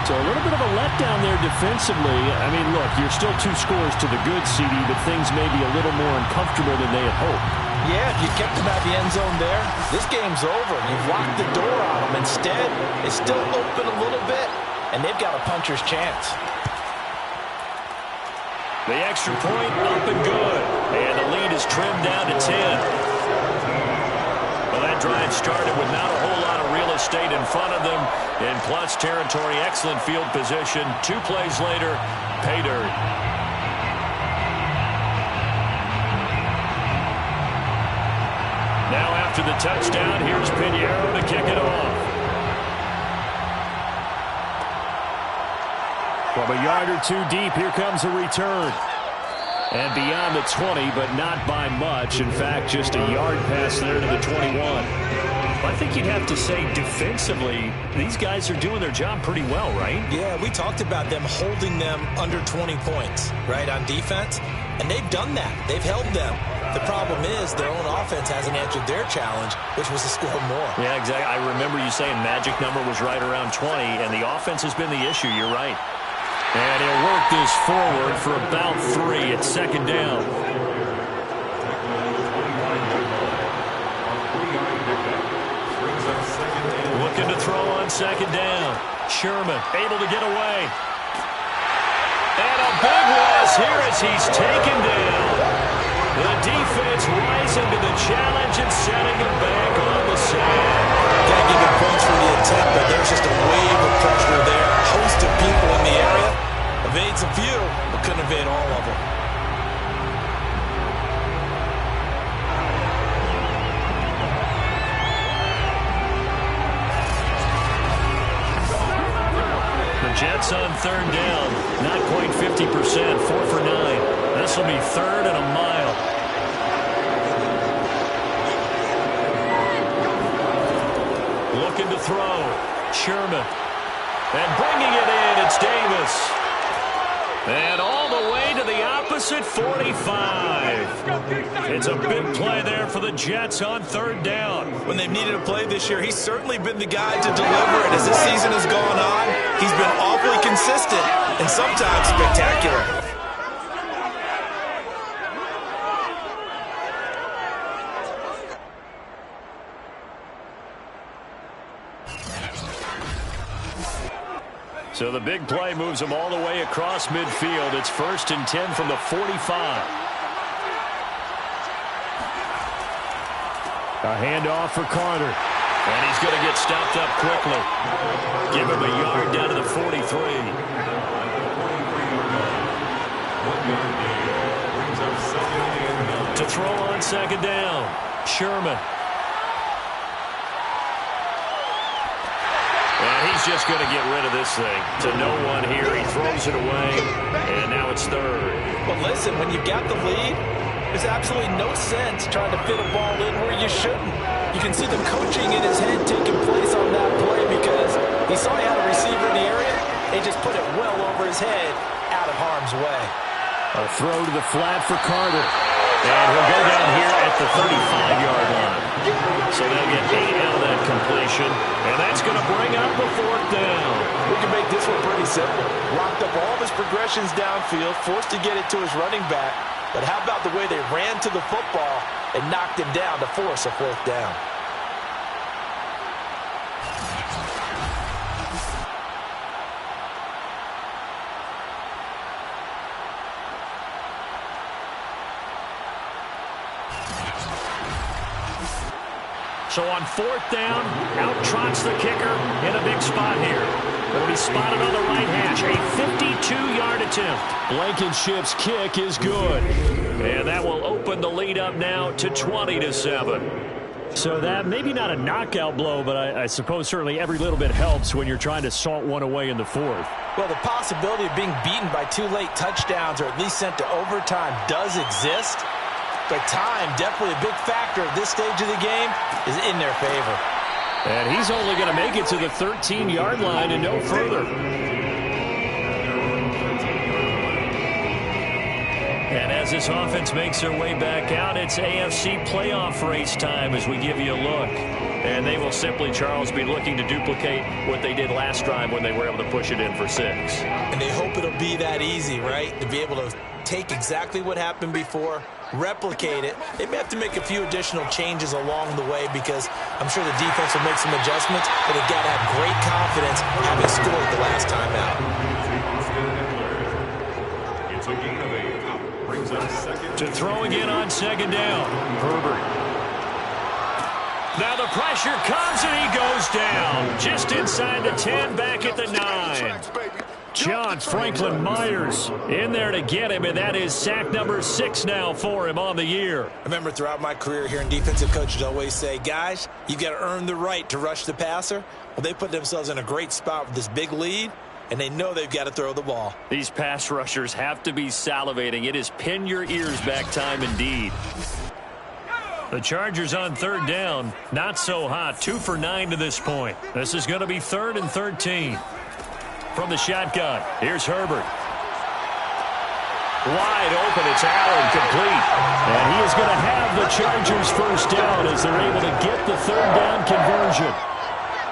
[SPEAKER 2] So a little bit of a letdown there defensively. I mean, look, you're still 2 scores to the good, CD, but things may be a little more uncomfortable than they had hoped.
[SPEAKER 4] Yeah, if you kept them out the end zone there, this game's over. You've locked the door on them. Instead, it's still open a little bit, and they've got a puncher's chance.
[SPEAKER 2] The extra point up and good. And the lead is trimmed down to 10. Well, that drive started with not a whole lot of real estate in front of them. In plus territory, excellent field position. 2 plays later, pay dirt. Now after the touchdown, here's Pinheiro to kick it off. From a yard or two deep, here comes a return. And beyond the 20, but not by much. In fact, just a yard pass there to the 21. I think you'd have to say defensively, these guys are doing their job pretty well, right?
[SPEAKER 4] Yeah, we talked about them holding them under 20 points, right, on defense. And they've done that. They've held them. The problem is their own offense hasn't answered their challenge, which was to score more. Yeah, exactly. I remember you saying magic number was right around 20, and the offense has been the issue. You're right. And he'll work this forward for about 3 at second down. Looking to throw on second down. Sherman able to get away. And a big loss here as he's taken down. The defense rising to the challenge and setting him back on the side. Gotta give him points for the attempt, but there's just a wave of pressure there. A host of people in the area. Evades a few, but couldn't evade all of them. The Jets on third down. Not quite 50%, 4 for 9. This will be third and a mile. Looking to throw. Sherman. And bringing it in, it's Davis. And all the way to the opposite 45. It's a big play there for the Jets on third down. When they've needed a play this year, he's certainly been the guy to deliver it. As this season has gone on, he's been awfully consistent and sometimes spectacular. So the big play moves him all the way across midfield. It's 1st and 10 from the 45. A handoff for Carter. And he's going to get stopped up quickly. Give him a yard down to the 43. To throw on second down. Sherman. And he's just going to get rid of this thing. To no one here. He throws it away. And now it's third. Well, listen, when you've got the lead, there's absolutely no sense trying to fit a ball in where you shouldn't. You can see the coaching in his head taking place on that play because he saw he had a receiver in the area. He just put it well over his head out of harm's way. A throw to the flat for Carter. And he'll go down here at the 35-yard line. So they'll get 8 out of that completion. And that's going to bring up the 4th down. We can make this one pretty simple. Locked up all of his progressions downfield, forced to get it to his running back. But how about the way they ran to the football and knocked him down to force a 4th down? So on 4th down, out trots the kicker in a big spot here. It'll be spotted on the right hash. A 52-yard attempt. Blankenship's kick is good. And that will open the lead up now to 20-7. So that maybe not a knockout blow, but I suppose certainly every little bit helps when you're trying to salt one away in the 4th. Well, the possibility of being beaten by 2 late touchdowns or at least sent to overtime does exist. But time, definitely a big factor at this stage of the game, is in their favor. And he's only going to make it to the 13-yard line and no further. And as this offense makes their way back out, it's AFC playoff race time as we give you a look. And they will simply, Charles, be looking to duplicate what they did last time when they were able to push it in for 6. And they hope it'll be that easy, right? To be able to take exactly what happened before, replicate it. They may have to make a few additional changes along the way because I'm sure the defense will make some adjustments, but they've got to have great confidence having scored the last time out.
[SPEAKER 5] It's a gain of 8. Brings up second.
[SPEAKER 2] To throw again on second down. Herbert. Now the pressure comes and he goes down. Just inside the 10, back at the 9. John Franklin Myers in there to get him, and that is sack number 6 now for him on the year. I remember throughout my career hearing defensive coaches always say, guys, you've got to earn the right to rush the passer. Well, they put themselves in a great spot with this big lead,
[SPEAKER 4] and they know they've got to throw the ball.
[SPEAKER 2] These pass rushers have to be salivating. It is pin your ears back time indeed. The Chargers on third down. Not so hot. 2 for 9 to this point. This is going to be 3rd and 13. From the shotgun, here's Herbert. Wide open, it's Allen, complete. And he is going to have the Chargers first down as they're able to get the third down conversion.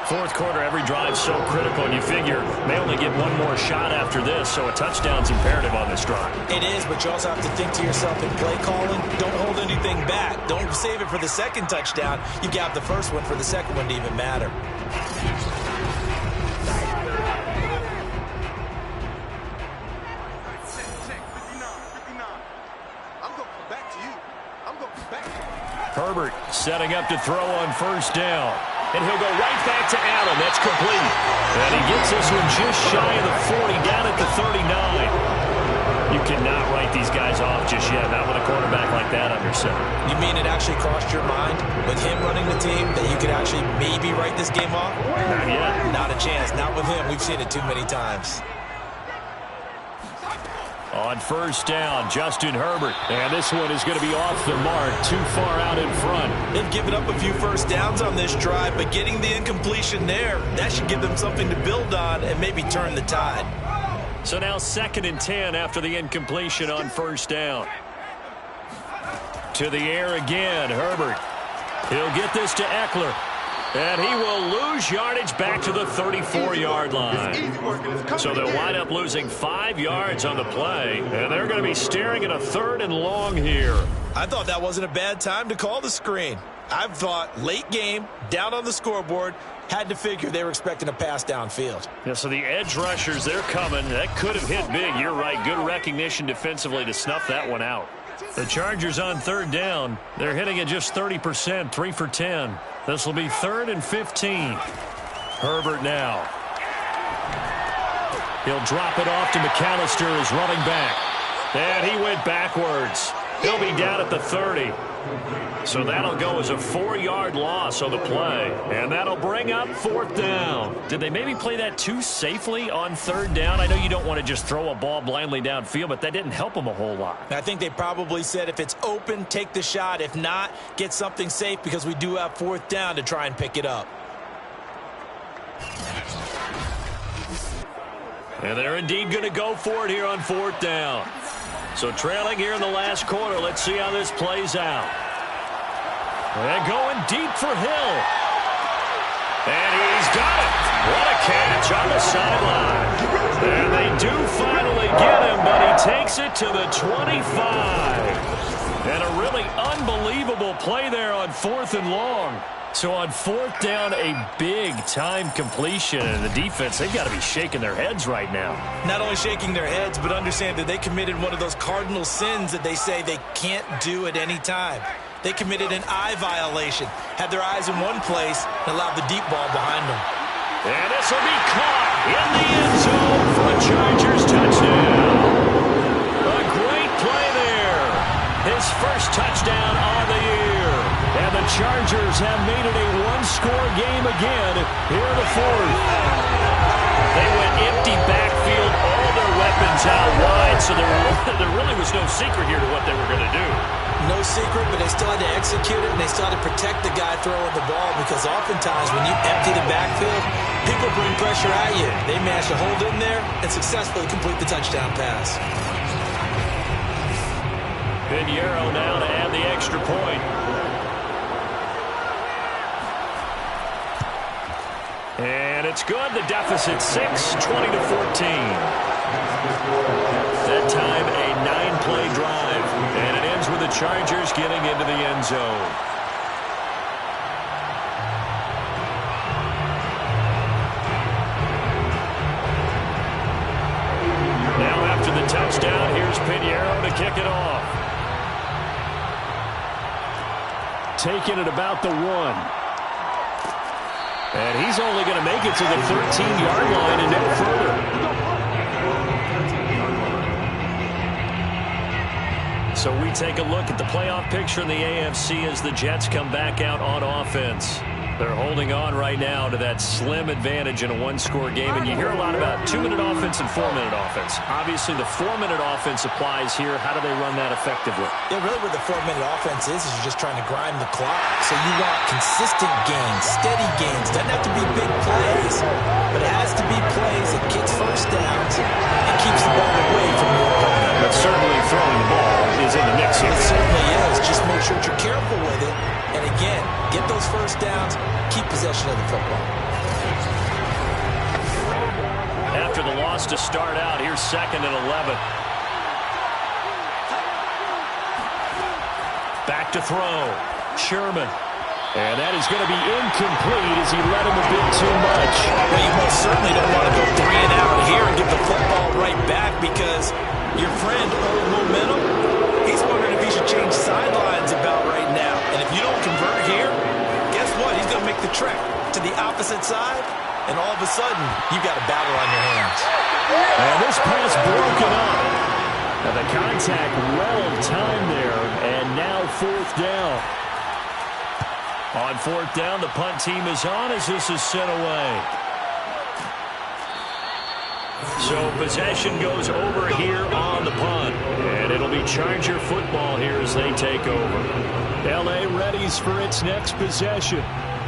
[SPEAKER 2] Fourth quarter, every drive so critical, and you figure they only get one more shot after this, so a touchdown's imperative on this drive.
[SPEAKER 4] It is, but you also have to think to yourself in play calling, don't hold anything back. Don't save it for the second touchdown. You got the first one for the second one to even matter.
[SPEAKER 2] Herbert setting up to throw on first down. And he'll go right back to Allen. That's complete. And he gets this one just shy of the 40, down at the 39. You cannot write these guys off just yet, not with a quarterback like that under center.
[SPEAKER 4] You mean it actually crossed your mind with him running the team that you could actually maybe write this game off?
[SPEAKER 2] Not yet.
[SPEAKER 4] Not a chance. Not with him. We've seen it too many times.
[SPEAKER 2] On first down, Justin Herbert. And this one is going to be off the mark, too far out in front.
[SPEAKER 4] They've given up a few first downs on this drive, but getting the incompletion there, that should give them something to build on and maybe turn the tide.
[SPEAKER 2] So now 2nd and 10 after the incompletion on first down. To the air again, Herbert. He'll get this to Eckler. And he will lose yardage back to the 34-yard line. So they'll wind up losing 5 yards on the play. And they're going to be staring at a 3rd and long here.
[SPEAKER 4] I thought that wasn't a bad time to call the screen. I thought late game, down on the scoreboard, had to figure they were expecting a pass downfield.
[SPEAKER 2] Yeah, so the edge rushers, they're coming. That could have hit big. You're right. Good recognition defensively to snuff that one out. The Chargers on third down. They're hitting at just 30%, 3 for 10. This will be 3rd and 15. Herbert now. He'll drop it off to McAllister as running back. And he went backwards. He'll be down at the 30. So that'll go as a 4-yard loss on the play. And that'll bring up 4th down. Did they maybe play that too safely on 3rd down? I know you don't want to just throw a ball blindly downfield, but that didn't help them a whole lot.
[SPEAKER 4] I think they probably said if it's open, take the shot. If not, get something safe because we do have 4th down to try and pick it up.
[SPEAKER 2] And they're indeed going to go for it here on 4th down. So trailing here in the last quarter. Let's see how this plays out. And going deep for Hill. And he's got it. What a catch on the sideline. And they do finally get him, but he takes it to the 25. And a really unbelievable play there on 4th and long. So on 4th down, a big-time completion. And the defense, they've got to be shaking their heads right now. Not
[SPEAKER 4] only shaking their heads, but understand that they committed one of those cardinal sins that they say they can't do at any time. They committed an eye violation, had their eyes in one place, and allowed the deep ball behind them.
[SPEAKER 2] And this will be caught in the end zone for a Chargers touchdown. A great play there. His first touchdown on the year. And the Chargers have made it a one-score game again here in the 4th. They went empty backfield, all their weapons out wide, so there really was no secret here to what they were going to do.
[SPEAKER 4] No secret, but they still had to execute it, and they still had to protect the guy throwing the ball because oftentimes when you empty the backfield, people bring pressure at you. They managed to hold in there and successfully complete the touchdown pass.
[SPEAKER 2] Pinheiro now to add the extra point. And it's good. The deficit 6, 20-14. That time a 9-play drive. And it ends with the Chargers getting into the end zone. Now after the touchdown, here's Pinheiro to kick it off. Taking it about the 1. And he's only going to make it to the 13-yard line and no further. So we take a look at the playoff picture in the AFC as the Jets come back out on offense. They're holding on right now to that slim advantage in a one-score game, and you hear a lot about 2-minute offense and 4-minute offense. Obviously, the 4-minute offense applies here. How do they run that effectively?
[SPEAKER 4] Yeah, really what the 4-minute offense is you're just trying to grind the clock. So you want consistent gains, steady gains. Doesn't have to be big plays, but it has to be plays that gets first downs and keeps the ball away from your opponent.
[SPEAKER 2] But certainly throwing the ball is in the mix here.
[SPEAKER 4] It certainly is. Just make sure that you're careful with it. And again, get those first downs, keep possession of the football.
[SPEAKER 2] After the loss to start out, here's 2nd and 11. Back to throw. Sherman. And that is going to be incomplete as he led him a bit too much.
[SPEAKER 4] Well, you most certainly don't want to go 3 and out here and give the football right back because your friend, Old Momentum, he's wondering if he should change sidelines about right now. And if you don't convert here, guess what? He's going to make the trek to the opposite side, and all of a sudden, you've got a battle on your hands.
[SPEAKER 2] And this pass broken up. And the contact well timed there, and now 4th down. On 4th down, the punt team is on as this is sent away. So possession goes over here on the punt. And it'll be Charger football here as they take over. L.A. readies for its next possession.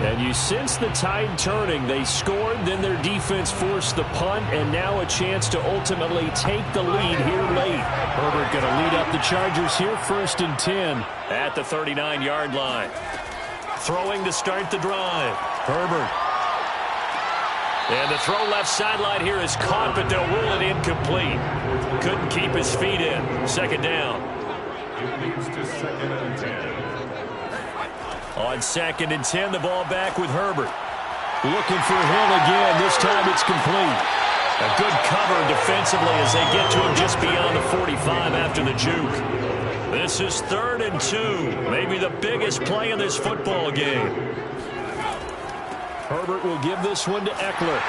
[SPEAKER 2] And you sense the tide turning. They scored, then their defense forced the punt, and now a chance to ultimately take the lead here late. Herbert going to lead up the Chargers here, 1st and 10 at the 39-yard line. Throwing to start the drive. Herbert. And the throw left sideline here is caught, but they'll rule it incomplete. Couldn't keep his feet in. 2nd down.
[SPEAKER 5] It leads to 2nd and 10.
[SPEAKER 2] On 2nd and 10, the ball back with Herbert. Looking for Hill again. This time it's complete. A good cover defensively as they get to him just beyond the 45 after the juke. This is 3rd and 2. Maybe the biggest play in this football game. Herbert will give this one to Eckler.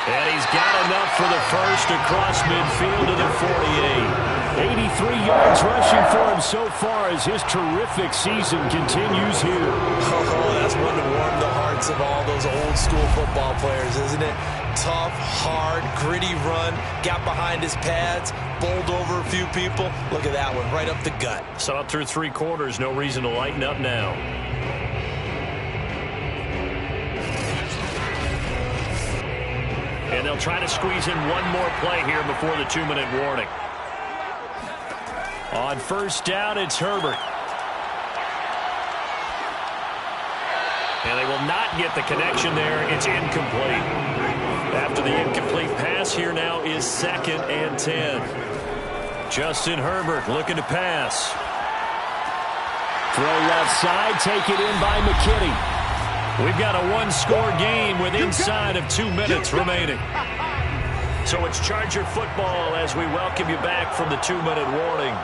[SPEAKER 2] And he's got enough for the first across midfield to the 48. 83 yards rushing for him so far as his terrific season continues here.
[SPEAKER 4] Oh, that's one to warm the hearts of all those old school football players, isn't it? Tough, hard, gritty run, got behind his pads, bowled over a few people. Look at that one, right up the gut.
[SPEAKER 2] Saw it through 3 quarters, no reason to lighten up now. And they'll try to squeeze in one more play here before the 2-minute warning. On 1st down, it's Herbert. And they will not get the connection there. It's incomplete. After the incomplete pass, here now is 2nd and 10. Justin Herbert looking to pass. Throw left side, take it in by McKinney. We've got a one-score game with inside of 2 minutes remaining. So it's Charger football as we welcome you back from the 2-minute warning.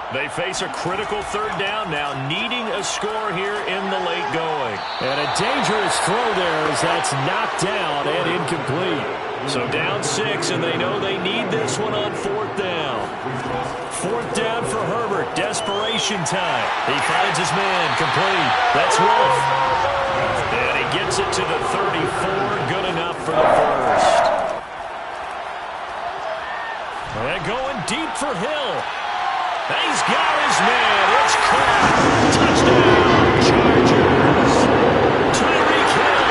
[SPEAKER 2] They face a critical 3rd down now, needing a score here in the late going. And a dangerous throw there as that's knocked down and incomplete. So down 6, and they know they need this one on 4th down. 4th down for Herbert. Desperation time. He finds his man. Complete. That's Wolf. And he gets it to the 34. Good enough for the first. And going deep for Hill. He's got his man. It's caught. Touchdown, Chargers. Tyreek Hill.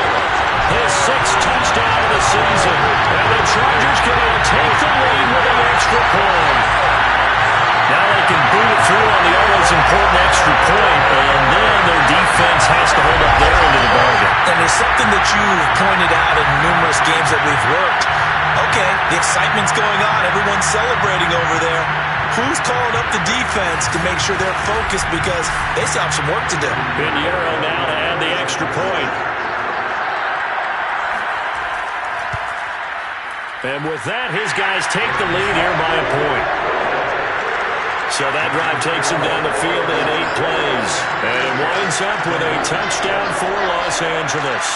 [SPEAKER 2] His 6th touchdown of the season. And the Chargers can now take the lead with an extra point. Now they can boot it through on the always important extra point, and then their defense has to hold up their end of the bargain.
[SPEAKER 4] And there's something that you've pointed out in numerous games that we've worked. Okay, the excitement's going on. Everyone's celebrating over there. Who's calling up the defense to make sure they're focused because they still have some work to do?
[SPEAKER 2] Pinheiro now to add the extra point. And with that, his guys take the lead here by a point. So that drive takes him down the field in 8 plays. And it winds up with a touchdown for Los Angeles.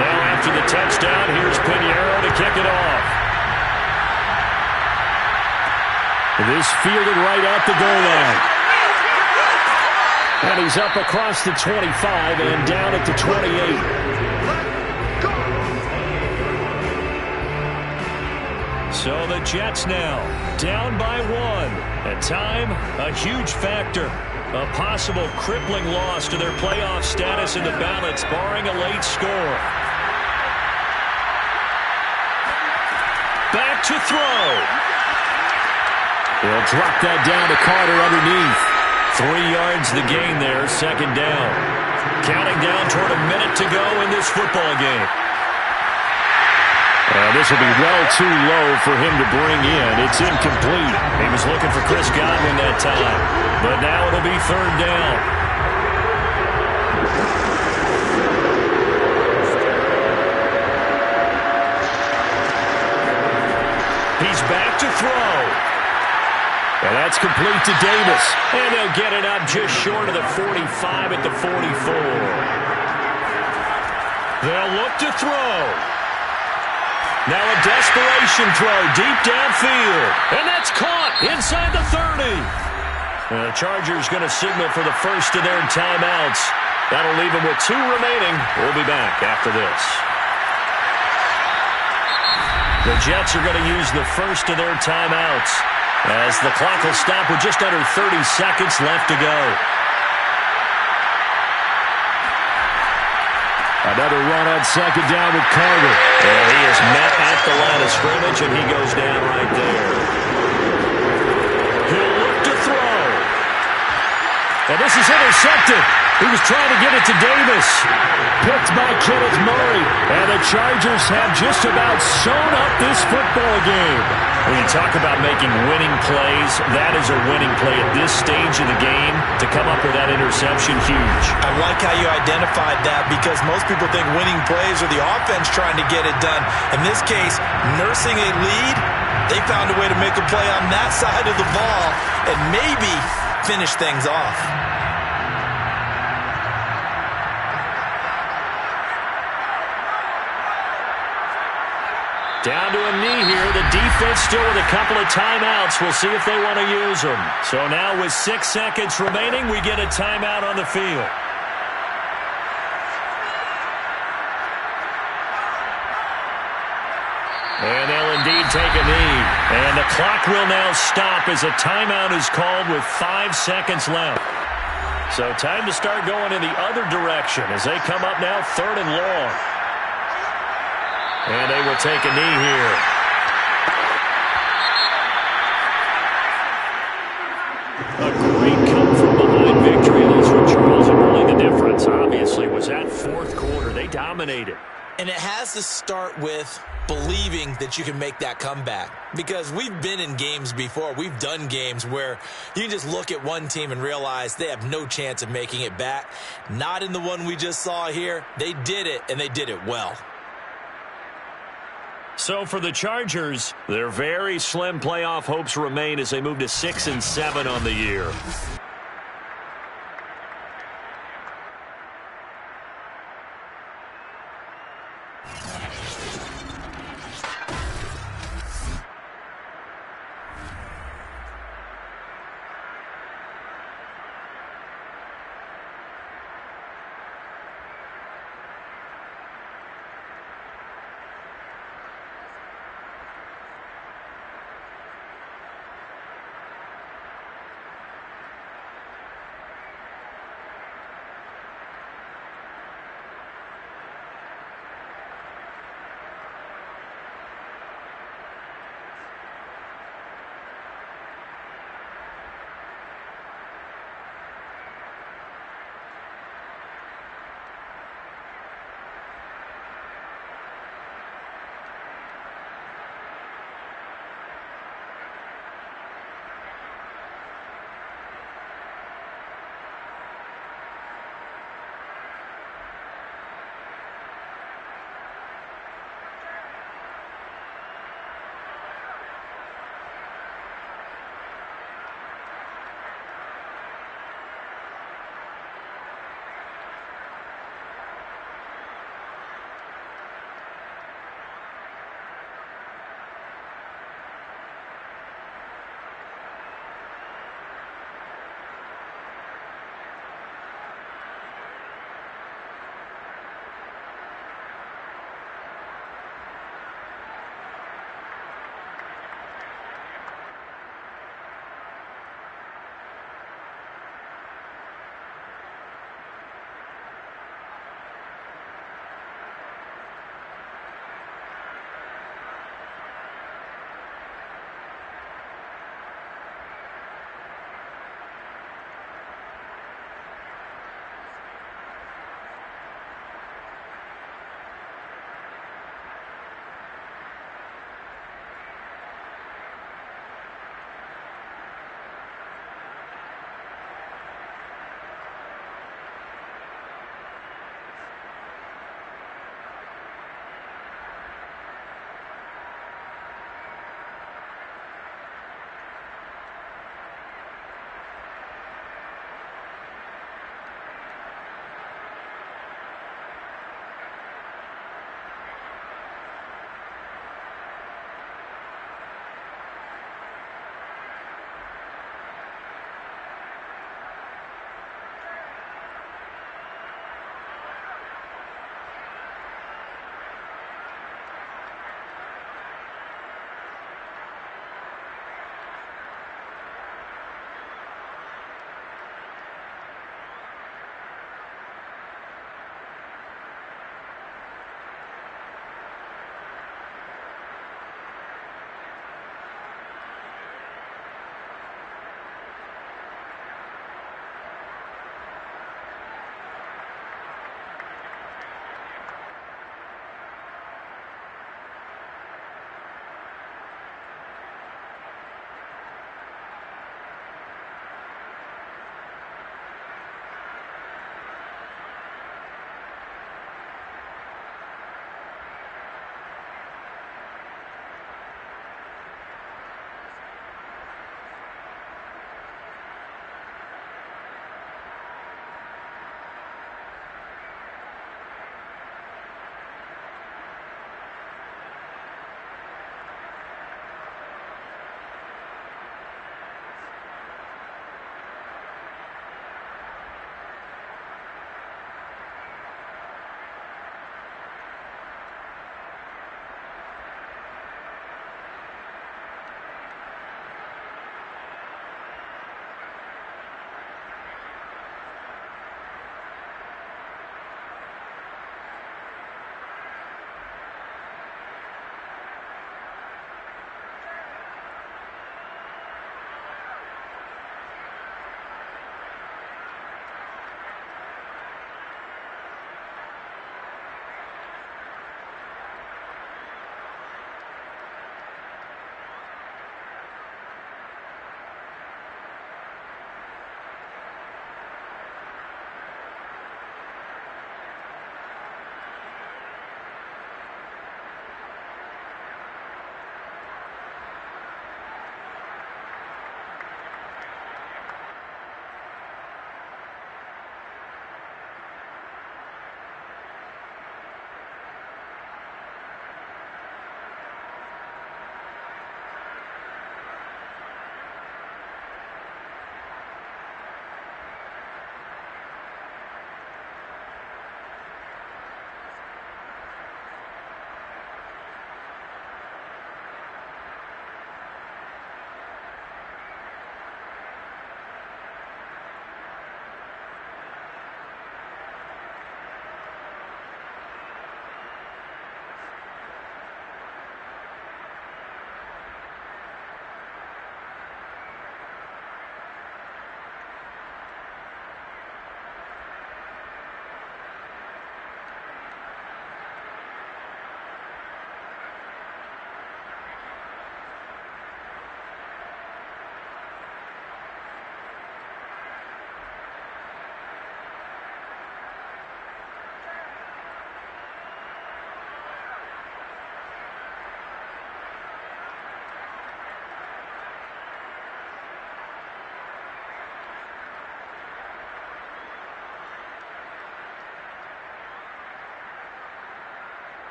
[SPEAKER 2] Now after the touchdown, here's Pinheiro to kick it off. This fielded right at the goal line. And he's up across the 25 and down at the 28. So the Jets now down by 1. At time, a huge factor. A possible crippling loss to their playoff status in the balance, barring a late score. Back to throw. He'll drop that down to Carter underneath. 3 yards the gain there, second down. Counting down toward a minute to go in this football game. This will be well too low for him to bring in. It's incomplete. He was looking for Chris Godwin that time. But now it'll be third down. He's back to throw. And that's complete to Davis. And they'll get it up just short of the 45 at the 44. They'll look to throw. Now a desperation throw deep downfield. And that's caught inside the 30. And the Chargers going to signal for the first of their timeouts. That'll leave them with 2 remaining. We'll be back after this. The Jets are going to use the first of their timeouts as the clock will stop with just under 30 seconds left to go. Another run on second down with Carter. And he is met at the line of scrimmage, and he goes down right there. He'll look to throw. And this is intercepted. He was trying to get it to Davis. Picked by Kenneth Murray. And the Chargers have just about sewn up this football game. When you talk about making winning plays, that is a winning play at this stage of the game. To come up with that interception, huge.
[SPEAKER 4] I like how you identified that because most people think winning plays are the offense trying to get it done. In this case, nursing a lead, they found a way to make a play on that side of the ball and maybe finish things off.
[SPEAKER 2] Down to a knee here. The defense still with a couple of timeouts. We'll see if they want to use them. So now with 6 seconds remaining, we get a timeout on the field. And they'll indeed take a knee. And the clock will now stop as a timeout is called with 5 seconds left. So time to start going in the other direction as they come up now 3rd and long. And they will take a knee here. A great come-from-behind victory in this one, Charles, and really the difference, obviously, was that 4th quarter. They dominated.
[SPEAKER 4] And it has to start with believing that you can make that comeback. Because we've been in games before. We've done games where you can just look at one team and realize they have no chance of making it back. Not in the one we just saw here. They did it, and they did it well.
[SPEAKER 2] So for the Chargers, their very slim playoff hopes remain as they move to 6-7 on the year.